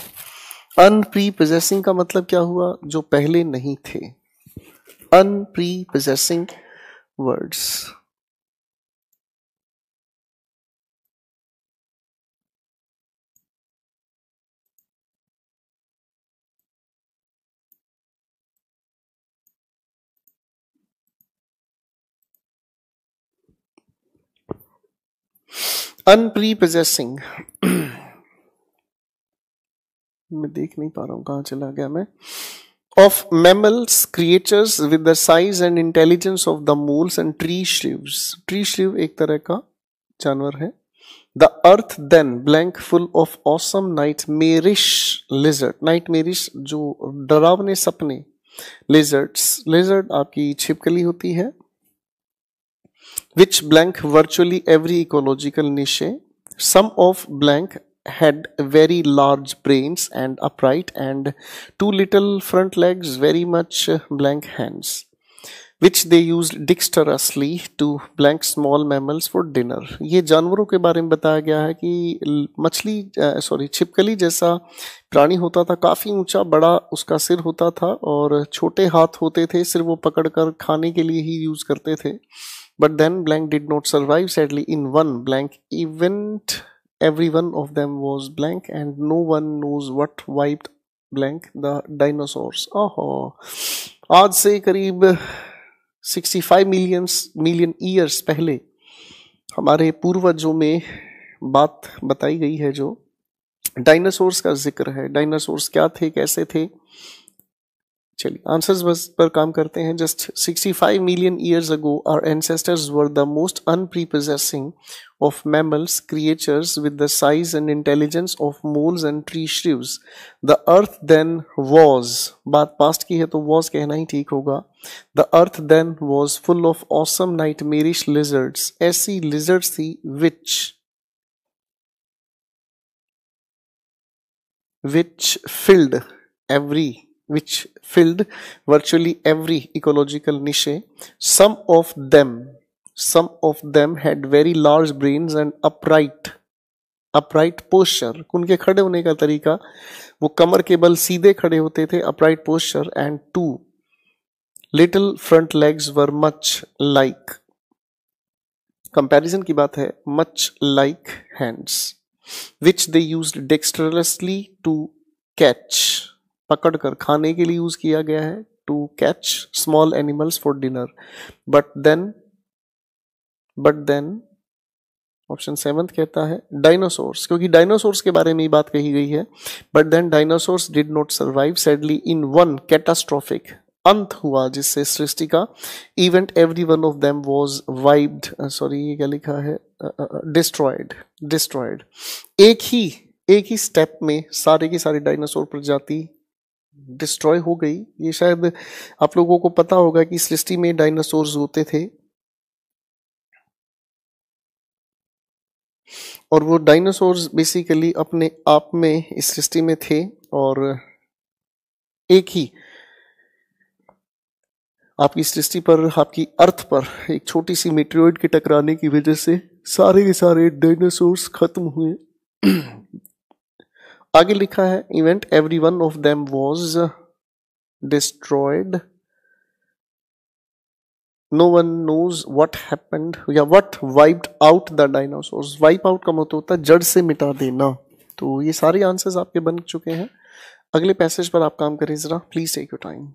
अनप्रीपोजेसिंग का मतलब क्या हुआ, जो पहले नहीं थे। अनप्रीपोजेसिंग वर्ड्स। अनप्रीपोजेसिंग मैं देख नहीं पा रहा हूं, कहां चला गया मैं। Of mammals, creatures with the size and intelligence of the moles and tree shrews. Tree shrew एक तरह का जानवर है। The earth then blank full of awesome nightmarish lizard. Nightmarish जो डरावने सपने। लिजर्ड्स, लिजर्ड आपकी छिपकली होती है। which blank virtually every ecological niche. Some of blank had very large brains and upright and two little front legs, very much blank hands, which they used dexterously to blank small mammals for dinner. ये जानवरों के बारे में बताया गया है कि मछली छिपकली जैसा प्राणी होता था, काफी ऊंचा बड़ा उसका सिर होता था और छोटे हाथ होते थे, सिर्फ वो पकड़कर खाने के लिए ही यूज करते थे। But then blank did not survive sadly in one blank event. Every one of them was blank and no one knows what wiped blank, the dinosaurs. ओहो, आज से करीब 65 मिलियन ईयर्स पहले हमारे पूर्वजों में बात बताई गई है, जो डायनासोर्स का जिक्र है। डायनासोर्स क्या थे, कैसे थे। चलिए आंसर्स बस पर काम करते हैं। Just 65 million years ago our ancestors were the most unprepossessing of mammals, creatures with the size and intelligence of moles and tree shrews. The earth then was, बात पास्ट की है तो वॉज कहना ही ठीक होगा। The earth then was full of awesome nightmarish lizards. ऐसी lizards थी which filled virtually every ecological niche. Some of them had very large brains and upright posture. उनके खड़े होने का तरीका, वो कमर के बल सीधे खड़े होते थे, upright posture, and two little front legs were much like, comparison की बात है, much like hands, which they used dexterously to catch, पकड़कर खाने के लिए यूज किया गया है। To catch small animals for dinner. But then option 7 कहता है डायनासोर्स, क्योंकि डायनासोर्स के बारे में ही बात कही गई है। But then dinosaurs did not survive sadly in one catastrophic, अंत हुआ जिससे सृष्टि का event. Every one of them was wiped, ये क्या लिखा है, डिस्ट्रॉयड। एक ही स्टेप में सारे की सारी डायनासोर प्रजाति डिस्ट्रॉय हो गई। ये शायद आप लोगों को पता होगा कि सृष्टि में डायनासोर्स होते थे और वो डायनासोर्स बेसिकली अपने आप में इस सृष्टि में थे और एक ही आपकी सृष्टि पर, आपकी अर्थ पर एक छोटी सी मेटेरॉइड के टकराने की वजह से सारे के सारे डायनासोर्स खत्म हुए। आगे लिखा है event every one of them was destroyed, no one knows what happened, या what wiped out the dinosaurs. Wipe out का मतलब होता है जड़ से मिटा देना। तो ये सारे आंसर्स आपके बन चुके हैं। अगले पैसेज पर आप काम करें जरा, प्लीज टेक योर टाइम।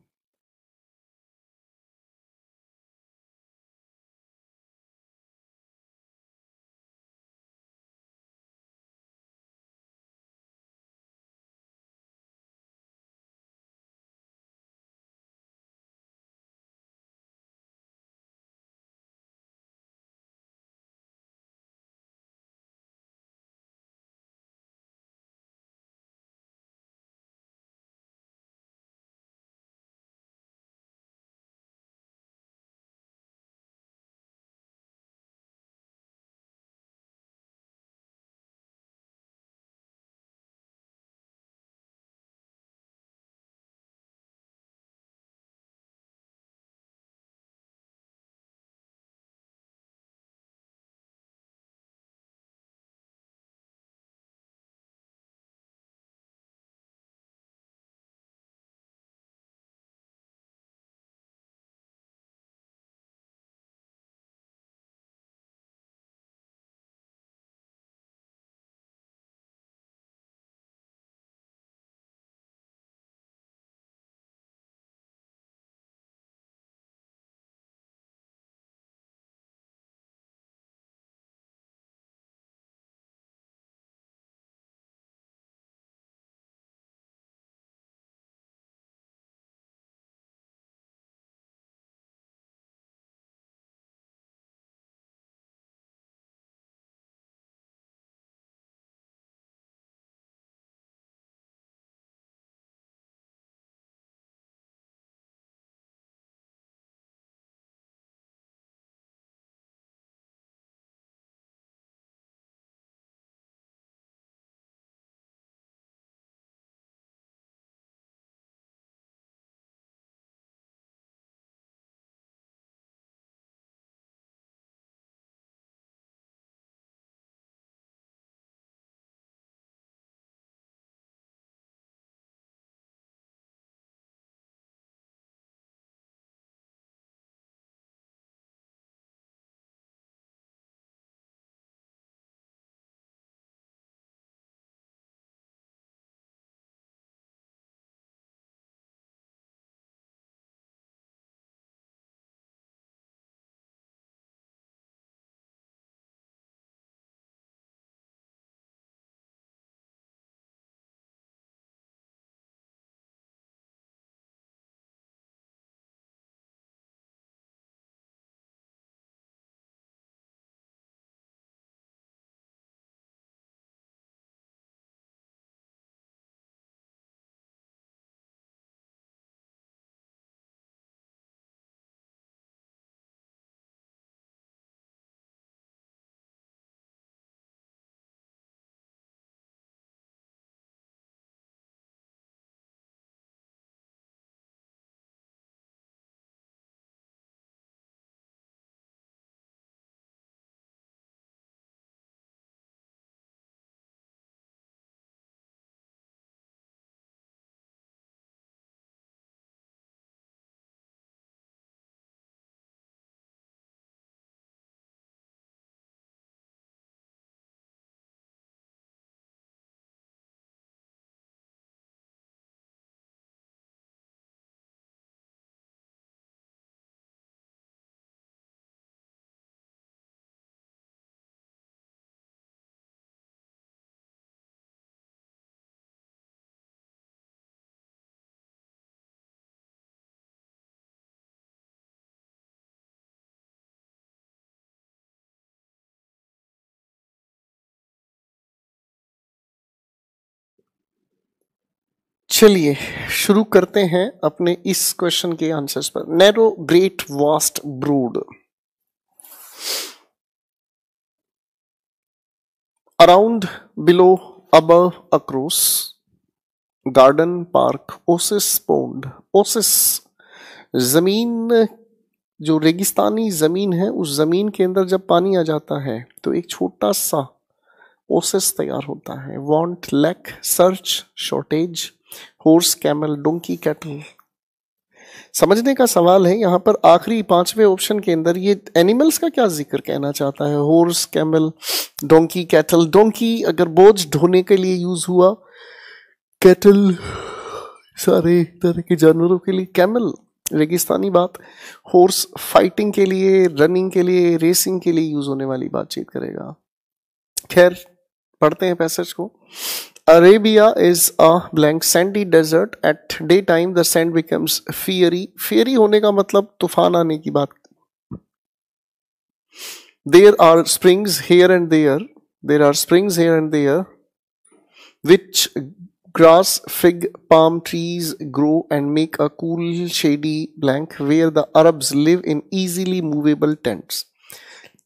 चलिए शुरू करते हैं अपने इस क्वेश्चन के आंसर्स पर। Narrow great vast brood around below above across garden park oasis pond oasis जमीन, जो रेगिस्तानी जमीन है, उस जमीन के अंदर जब पानी आ जाता है तो एक छोटा सा ओसिस तैयार होता है। Want, lack, search, shortage, horse, camel, donkey, cattle. समझने का सवाल है यहाँ पर आखिरी पांचवें ऑप्शन के अंदर ये एनिमल्स का क्या जिक्र कहना चाहता है। Horse, camel, donkey, cattle. Donkey अगर बोझ ढोने के लिए यूज हुआ, कैटल सारे तरह के जानवरों के लिए, कैमल रेगिस्तानी बात, हॉर्स फाइटिंग के लिए, रनिंग के लिए, रेसिंग के लिए यूज होने वाली बातचीत करेगा। खैर पढ़ते हैं पैसेज को। Arabia is a blank sandy desert. At daytime the sand becomes fiery. Fiery होने का मतलब तूफान आने की बात। There are springs here and there. There are springs here and there, which grass, fig, palm trees grow and make a cool shady blank where the Arabs live in easily movable tents.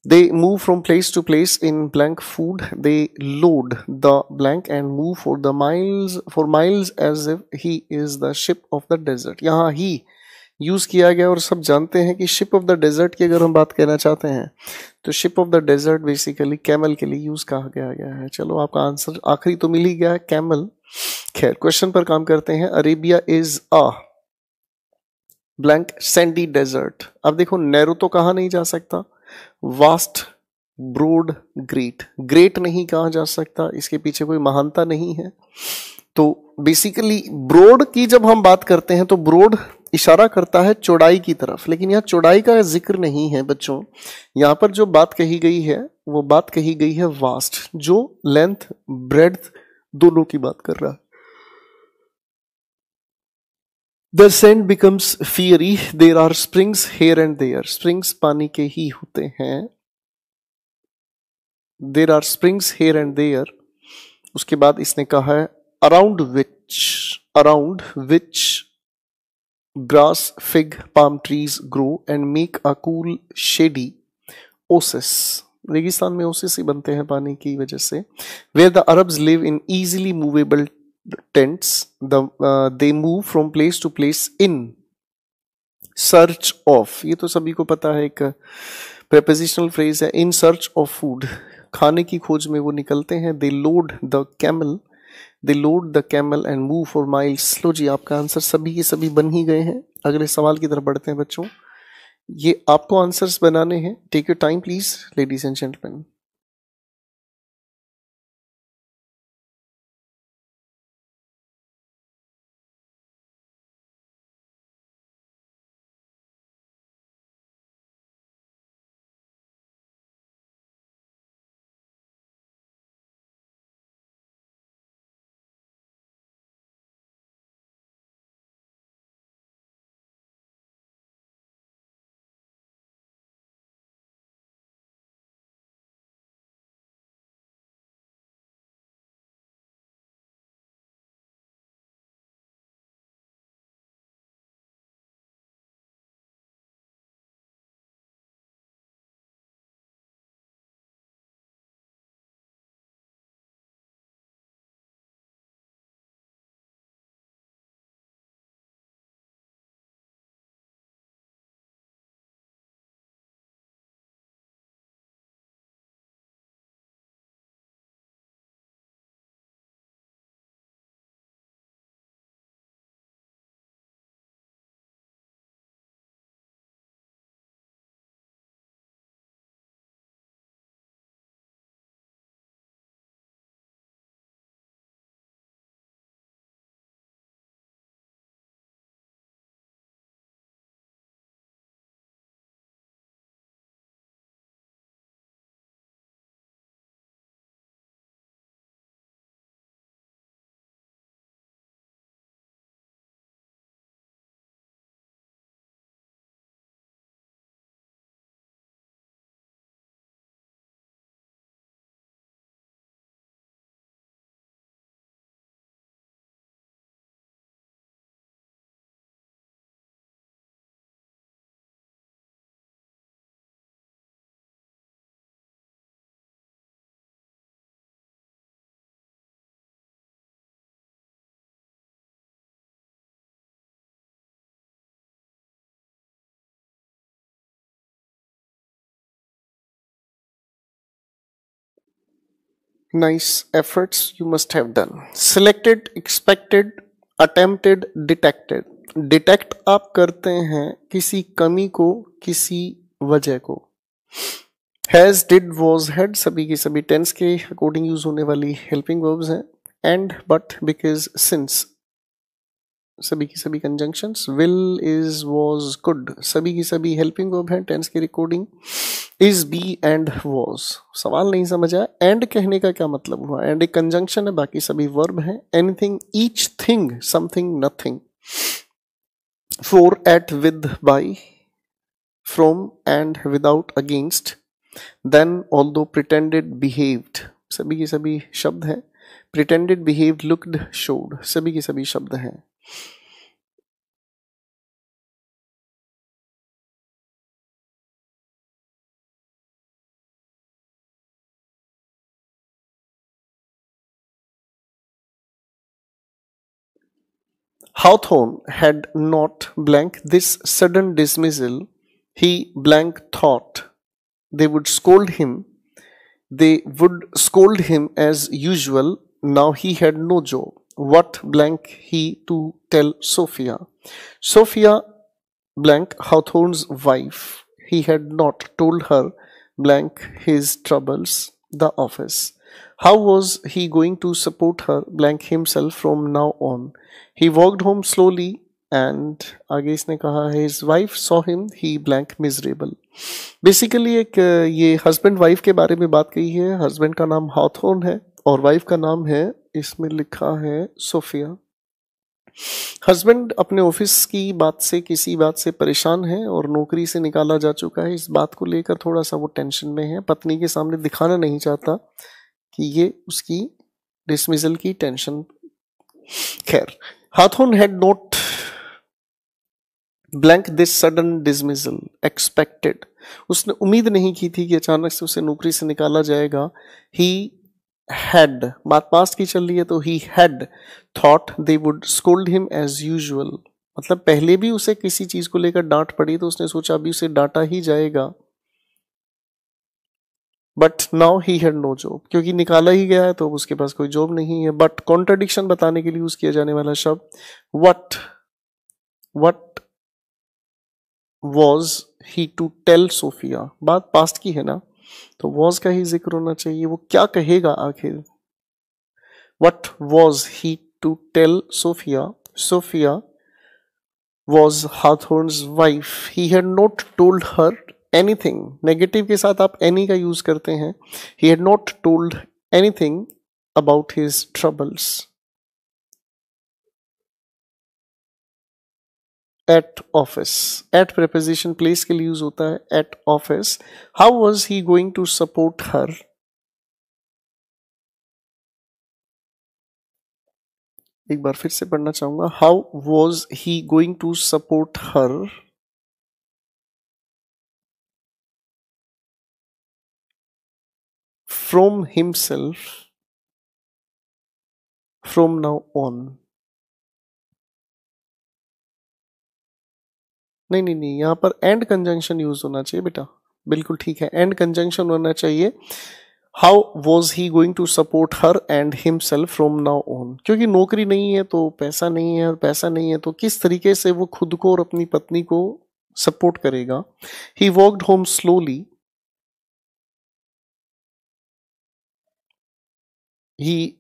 They move from place to place in blank food. They load the blank and move for miles as if he is the ship of the desert. यहाँ ही use किया गया और सब जानते हैं कि ship of the desert की अगर हम बात कहना चाहते हैं तो ship of the desert basically camel के लिए यूज कहा गया है। चलो आपका आंसर आखिरी तो मिल ही गया है, कैमल। खैर क्वेश्चन पर काम करते हैं। Arabia is a blank sandy desert. अब देखो नैरो तो कहा नहीं जा सकता, वास्ट, ब्रोड, ग्रेट। ग्रेट नहीं कहा जा सकता, इसके पीछे कोई महानता नहीं है। तो बेसिकली ब्रोड की जब हम बात करते हैं तो ब्रोड इशारा करता है चौड़ाई की तरफ, लेकिन यहाँ चौड़ाई का जिक्र नहीं है बच्चों। यहाँ पर जो बात कही गई है वो बात कही गई है वास्ट, जो लेंथ ब्रेड्थ दोनों की बात कर रहा है। The sand becomes fiery. There are springs here and there. Springs पानी के ही होते हैं। There are springs here and there. उसके बाद इसने कहा है around which grass, fig, palm trees grow and make a cool shady oasis. रेगिस्तान में ओसिस ही बनते हैं पानी की वजह से। Where the Arabs live in easily movable tents, they move from place to place in search of, ये तो सभी को पता है, एक prepositional phrase है, in search of food, खाने की खोज में वो निकलते हैं। they load the camel and move for miles. लो जी आपका आंसर सभी के सभी बन ही गए हैं। अगले सवाल की तरफ बढ़ते हैं बच्चों। ये आपको आंसर्स बनाने हैं। Take your time please ladies and gentleman. Nice efforts you must have done. Selected, expected, attempted, detected. Detect आप करते हैं किसी कमी को, किसी वजह को. हैज, डिड, वॉज, हैड सभी की सभी टेंस के अकॉर्डिंग यूज होने वाली हेल्पिंग वर्ब्स हैं. एंड, बट, बिकॉज, सिंस सभी की सभी conjunctions. Will, is, was, could सभी की सभी हेल्पिंग वर्ब हैं टेंस के according. Is, be and was. सवाल नहीं समझा, एंड कहने का क्या मतलब हुआ. एंड एक कंजंक्शन है, बाकी सभी वर्ब हैं. Anything, each thing, something, nothing. For, at, with, by, from, and, without, against. Then, although, pretended, behaved सभी की सभी शब्द हैं. प्रिटेंडेड, बिहेव्ड, लुक्ड, शोड सभी की सभी शब्द हैं. Hawthorne had not blank this sudden dismissal. He blank thought they would scold him. They would scold him as usual. Now he had no job. What blank he to tell Sophia? Sophia blank Hawthorne's wife. He had not told her blank his troubles, the office. How was he going to support her blank himself from now on? He walked home slowly and आगे इसने कहा है his wife saw him he blank miserable. Basically एक ये husband wife के बारे में बात कही है. हस्बैंड का नाम हाथोर्न है और वाइफ का नाम है, इसमें लिखा है सोफिया. हस्बैंड अपने ऑफिस की बात से, किसी बात से परेशान है और नौकरी से निकाला जा चुका है. इस बात को लेकर थोड़ा सा वो टेंशन में है. पत्नी के सामने दिखाना नहीं चाहता कि ये उसकी डिसमिसल की टेंशन. खैर, Hawthorne had not blank this sudden dismissal expected. उसने उम्मीद नहीं की थी कि अचानक से उसे नौकरी से निकाला जाएगा. ही हैड, बात पास्ट की चल रही है तो he had thought they would scold him as usual. मतलब पहले भी उसे किसी चीज को लेकर डांट पड़ी तो उसने सोचा अभी उसे डांटा ही जाएगा. But now he had no job, क्योंकि निकाला ही गया है तो उसके पास कोई जॉब नहीं है. बट कॉन्ट्रडिक्शन बताने के लिए यूज किया जाने वाला शब्द what. What was he to tell Sophia. बात पास्ट की है ना, तो वॉज का ही जिक्र होना चाहिए. वो क्या कहेगा आखिर. What was he to tell Sophia. Sophia was Hawthorne's wife. He had not told her anything. Negative के साथ आप एनी का यूज करते हैं. He had not told anything about his troubles. At office, at preposition place के लिए use होता है. At office. How was he going to support her. एक बार फिर से पढ़ना चाहूंगा. How was he going to support her from himself from now on. नहीं नहीं नहीं, यहां पर एंड कंजंक्शन यूज होना चाहिए बेटा. बिल्कुल ठीक है, एंड कंजंक्शन होना चाहिए. How was he going to support her and himself from now on. क्योंकि नौकरी नहीं है तो पैसा नहीं है, और पैसा नहीं है तो किस तरीके से वो खुद को और अपनी पत्नी को सपोर्ट करेगा. He walked home slowly. He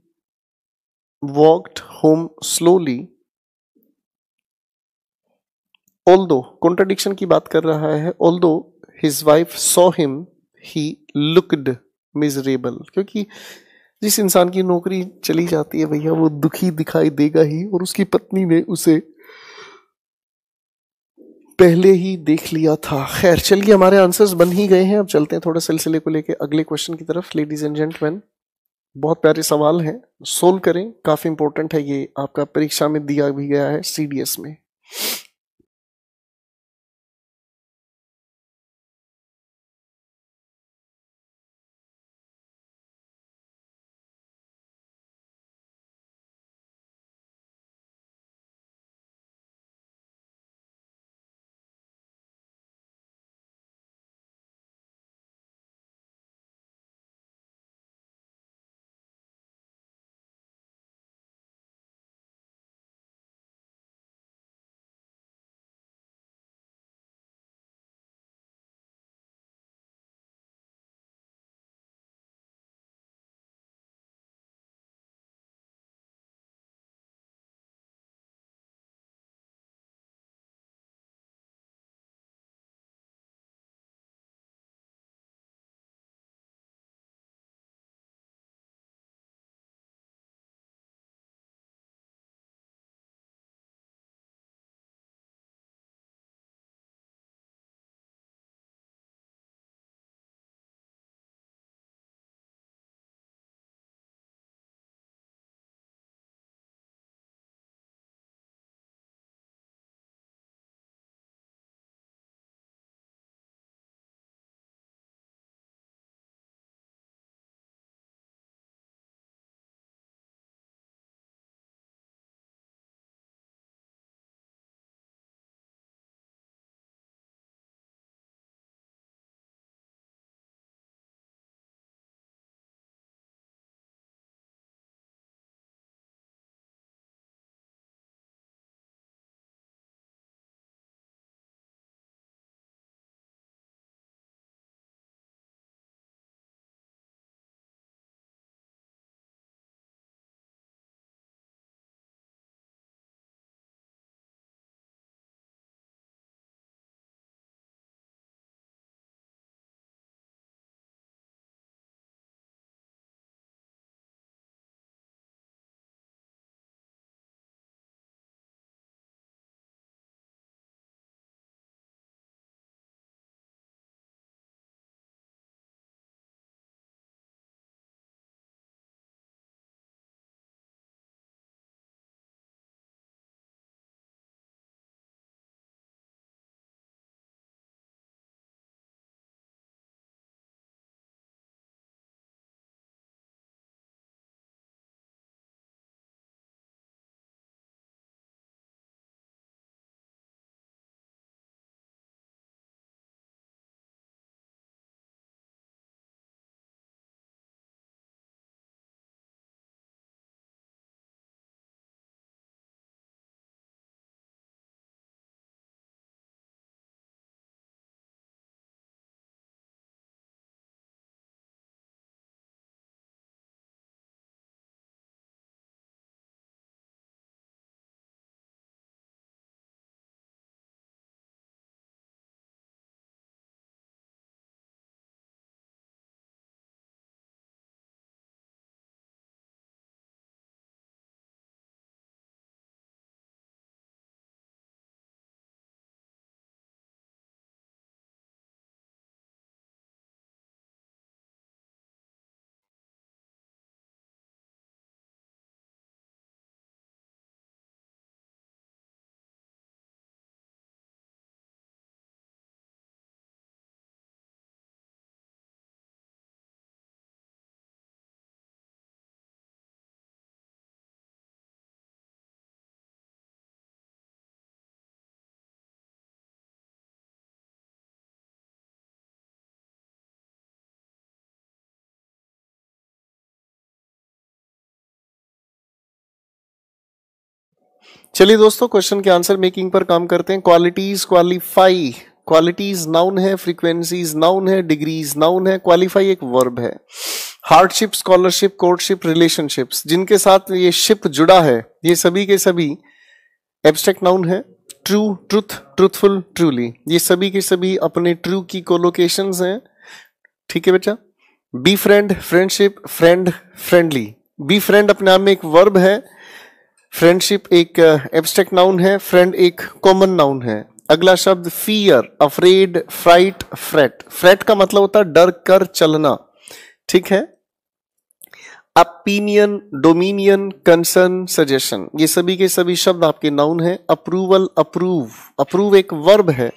walked home slowly. Although contradiction की बात कर रहा है. Although his wife saw him he looked miserable. क्योंकि जिस इंसान की नौकरी चली जाती है भैया वो दुखी दिखाई देगा ही, और उसकी पत्नी ने उसे पहले ही देख लिया था. खैर चलिए, हमारे आंसर्स बन ही गए हैं. अब चलते हैं थोड़ा सिलसिले को लेके अगले क्वेश्चन की तरफ. लेडीज एंड जेंटलमैन, बहुत प्यारे सवाल हैं, सोल्व करें. काफी इंपॉर्टेंट है, ये आपका परीक्षा में दिया भी गया है सीडीएस में. चलिए दोस्तों, क्वेश्चन के आंसर मेकिंग पर काम करते हैं। क्वालिटीज क्वालिफाई, क्वालिटीज नाउन है, फ्रीक्वेंसीज नाउन है, डिग्रीज नाउन है, क्वालिफाई एक वर्ब है। हार्डशिप, स्कॉलरशिप, कोर्टशिप, रिलेशनशिप्स, जिनके साथ ये शिप जुड़ा है, ये सभी के सभी एब्स्ट्रैक्ट नाउन है। ट्रू, ट्रुथ, ट्रूथफुल, ट्रूली, ये सभी के सभी अपने ट्रू की कोलोकेशंस हैं। ठीक है बच्चा। Be friend, friendship, friend, friendly, be friend अपने आप में एक वर्ब है, फ्रेंडशिप एक एब्स्ट्रैक्ट नाउन है, फ्रेंड एक कॉमन नाउन है। अगला शब्द fear, afraid, fright, fret, fret का मतलब होता है डर कर चलना। ठीक है। ओपिनियन, डोमिनियन, कंसर्न, सजेशन, ये सभी के सभी शब्द आपके नाउन है। अप्रूवल, अप्रूव, अप्रूव एक वर्ब है।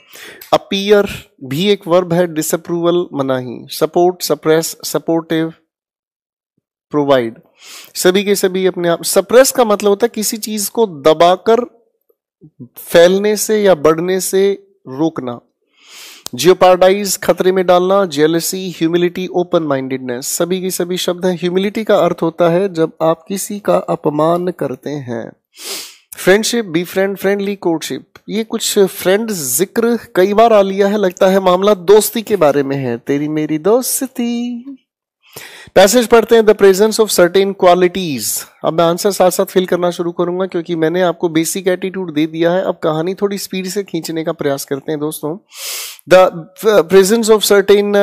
अपीयर भी एक वर्ब है, डिसअप्रूवल मनाही। सपोर्ट, सप्रेस, सपोर्टिव, प्रोवाइड, सभी के सभी अपने आप। सप्रेस का मतलब होता है किसी चीज को दबाकर फैलने से या बढ़ने से रोकना। जियोपार्डाइज, खतरे में डालना। जेलसी, ह्यूमिलिटी, ओपन माइंडेडनेस, सभी की सभी शब्द हैं। ह्यूमिलिटी का अर्थ होता है जब आप किसी का अपमान करते हैं। Friendship, be friend, friendly, courtship, ये कुछ फ्रेंड जिक्र कई बार आ लिया है, लगता है मामला दोस्ती के बारे में है, तेरी मेरी दोस्ती। पैसेज पढ़ते हैं। The presence of certain qualities, अब मैं आंसर साथ साथ फिल करना शुरू करूंगा क्योंकि मैंने आपको बेसिक एटीट्यूड दे दिया है। अब कहानी थोड़ी स्पीड से खींचने का प्रयास करते हैं दोस्तों। The presence of certain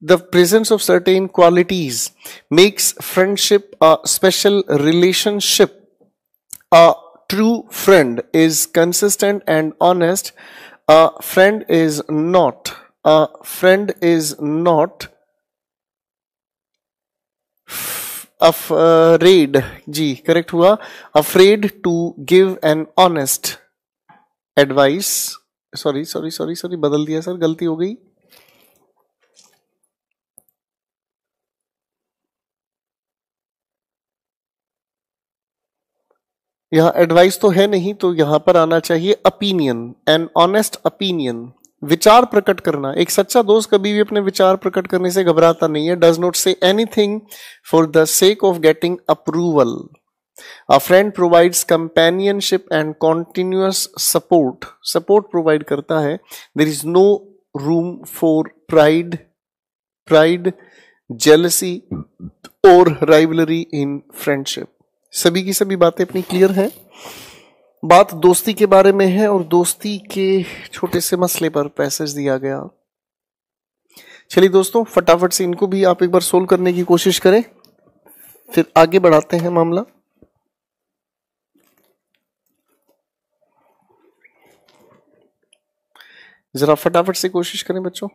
The presence of certain qualities makes friendship a special relationship. A true friend is consistent and honest. A friend is not. A friend is not afraid. जी correct हुआ। Afraid to give an honest advice. Sorry बदल दिया sir, गलती हो गई। यहां advice तो है नहीं, तो यहां पर आना चाहिए ओपिनियन, एन ऑनेस्ट ओपिनियन, विचार प्रकट करना। एक सच्चा दोस्त कभी भी अपने विचार प्रकट करने से घबराता नहीं है। Does not say anything for the sake of getting approval. A friend provides companionship and continuous support, support provide करता है। There is no room for pride, jealousy और राइवलरी इन फ्रेंडशिप। सभी की सभी बातें अपनी क्लियर हैं। बात दोस्ती के बारे में है और दोस्ती के छोटे से मसले पर पैसेज दिया गया। चलिए दोस्तों, फटाफट से इनको भी आप एक बार सोल्व करने की कोशिश करें, फिर आगे बढ़ाते हैं मामला। जरा फटाफट से कोशिश करें बच्चों।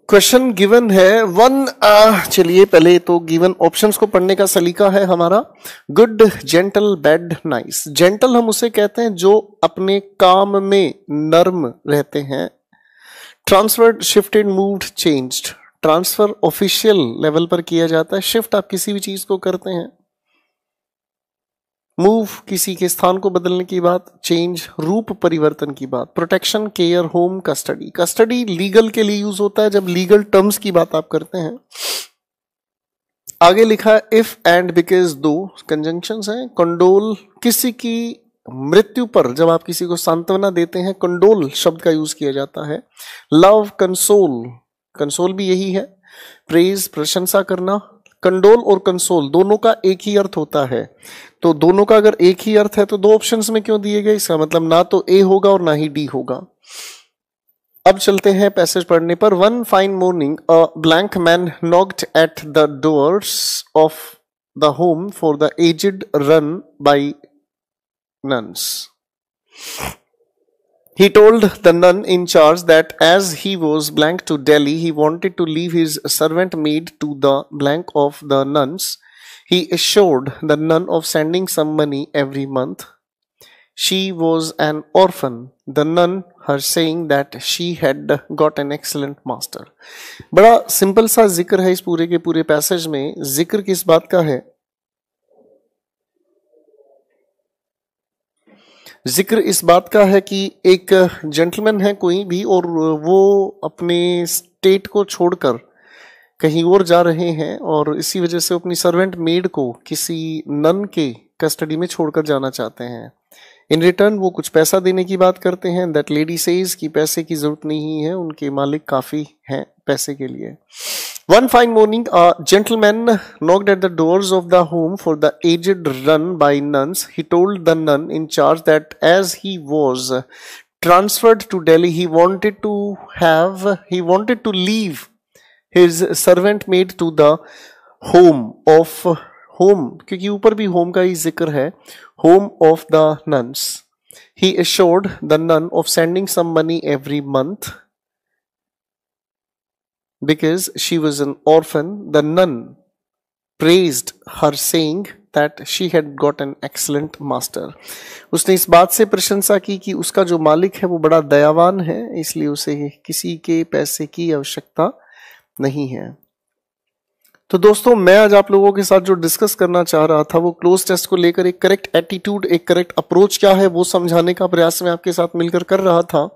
क्वेश्चन गिवन है वन, चलिए पहले तो गिवन ऑप्शंस को पढ़ने का सलीका है हमारा। Good, gentle, bad, nice. Gentle हम उसे कहते हैं जो अपने काम में नर्म रहते हैं। Transferred, shifted, moved, changed. Transfer official level पर किया जाता है। शिफ्ट आप किसी भी चीज को करते हैं। मूव किसी के स्थान को बदलने की बात। चेंज रूप परिवर्तन की बात। Protection, care, home, custody. Custody legal के लिए यूज होता है जब लीगल टर्म्स की बात आप करते हैं। आगे लिखा है इफ एंड बिकॉज, दो कंजंक्शंस हैं। कंडोल किसी की मृत्यु पर जब आप किसी को सांत्वना देते हैं, कंडोल शब्द का यूज किया जाता है। लव, कंसोल, कंसोल भी यही है। प्रेज प्रशंसा करना। कंडोल और कंसोल दोनों का एक ही अर्थ होता है, तो दोनों का अगर एक ही अर्थ है तो दो ऑप्शंस में क्यों दिए गए? इसका मतलब ना तो ए होगा और ना ही डी होगा। अब चलते हैं पैसेज पढ़ने पर। One fine morning a blank man knocked at the doors of the home for the aged run by nuns. He told the nun in charge that as he was blank to Delhi, he wanted to leave his servant maid to the blank of the nuns. He assured the nun of sending some money every month. She was an orphan. The nun, her saying that she had got an excellent master. बड़ा simple सा जिक्र है इस पूरे के पूरे passage में। जिक्र किस बात का है? जिक्र इस बात का है कि एक जेंटलमैन है कोई भी और वो अपने स्टेट को छोड़कर कहीं और जा रहे हैं और इसी वजह से अपनी सर्वेंट मेड को किसी नन के कस्टडी में छोड़कर जाना चाहते हैं। इन रिटर्न वो कुछ पैसा देने की बात करते हैं। दैट लेडी सेज कि पैसे की जरूरत नहीं है, उनके मालिक काफी हैं पैसे के लिए। One fine morning, a gentleman knocked at the doors of the home for the aged run by nuns. He told the nun in charge that as he was transferred to Delhi, he wanted to leave his servant maid to the home, क्योंकि ऊपर भी home का ही जिक्र है, home of the nuns. He assured the nun of sending some money every month. Because she was an orphan, the nun praised her, saying that she had got an excellent master. उसने इस बात से प्रशंसा की कि उसका जो मालिक है वो बड़ा दयावान है, इसलिए उसे किसी के पैसे की आवश्यकता नहीं है। तो दोस्तों, मैं आज आप लोगों के साथ जो डिस्कस करना चाह रहा था वो क्लोज टेस्ट को लेकर एक करेक्ट एटीट्यूड, एक करेक्ट अप्रोच क्या है वो समझाने का प्रयास मैं आपके साथ मिलकर कर रहा था।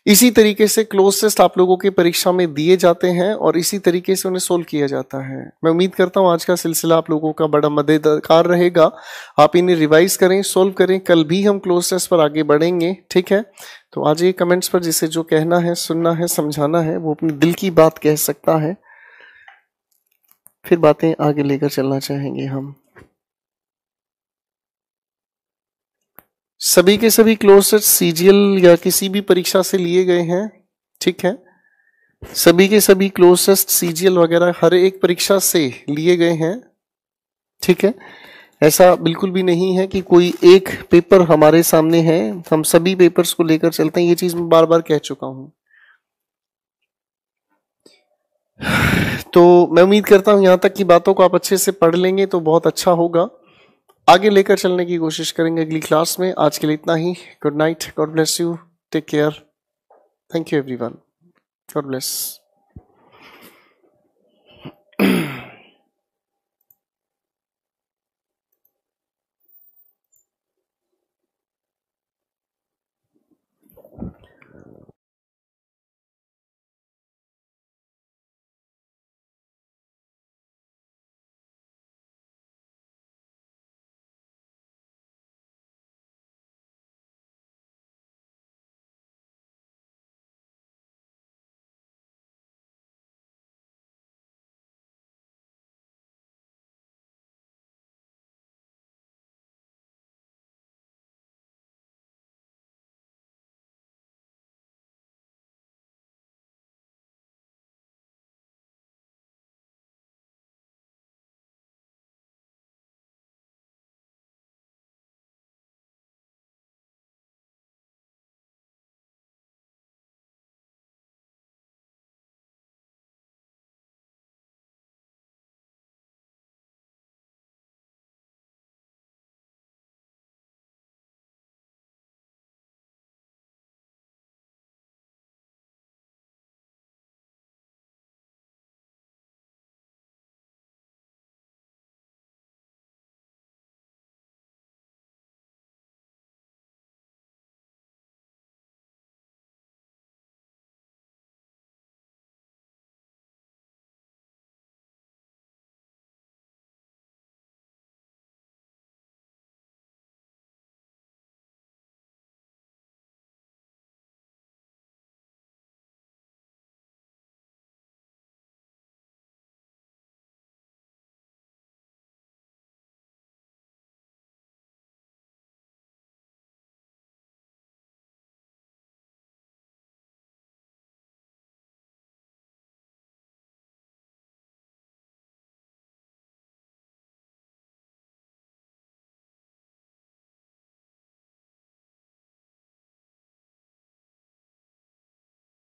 इसी तरीके से क्लोज टेस्ट आप लोगों की परीक्षा में दिए जाते हैं और इसी तरीके से उन्हें सोल्व किया जाता है। मैं उम्मीद करता हूं आज का सिलसिला आप लोगों का बड़ा मददगार रहेगा। आप इन्हें रिवाइज करें, सोल्व करें। कल भी हम क्लोज टेस्ट पर आगे बढ़ेंगे, ठीक है? तो आज ये कमेंट्स पर जिसे जो कहना है, सुनना है, समझाना है, वो अपने दिल की बात कह सकता है। फिर बातें आगे लेकर चलना चाहेंगे हम। सभी के सभी क्लोज टेस्ट सीजीएल या किसी भी परीक्षा से लिए गए हैं, ठीक है? सभी के सभी क्लोज टेस्ट सीजीएल वगैरह हर एक परीक्षा से लिए गए हैं, ठीक है? ऐसा बिल्कुल भी नहीं है कि कोई एक पेपर हमारे सामने है, हम सभी पेपर्स को लेकर चलते हैं। ये चीज मैं बार बार कह चुका हूं। तो मैं उम्मीद करता हूं यहां तक की बातों को आप अच्छे से पढ़ लेंगे तो बहुत अच्छा होगा। आगे लेकर चलने की कोशिश करेंगे अगली क्लास में। आज के लिए इतना ही। Good night, God bless you, take care, thank you everyone, God bless.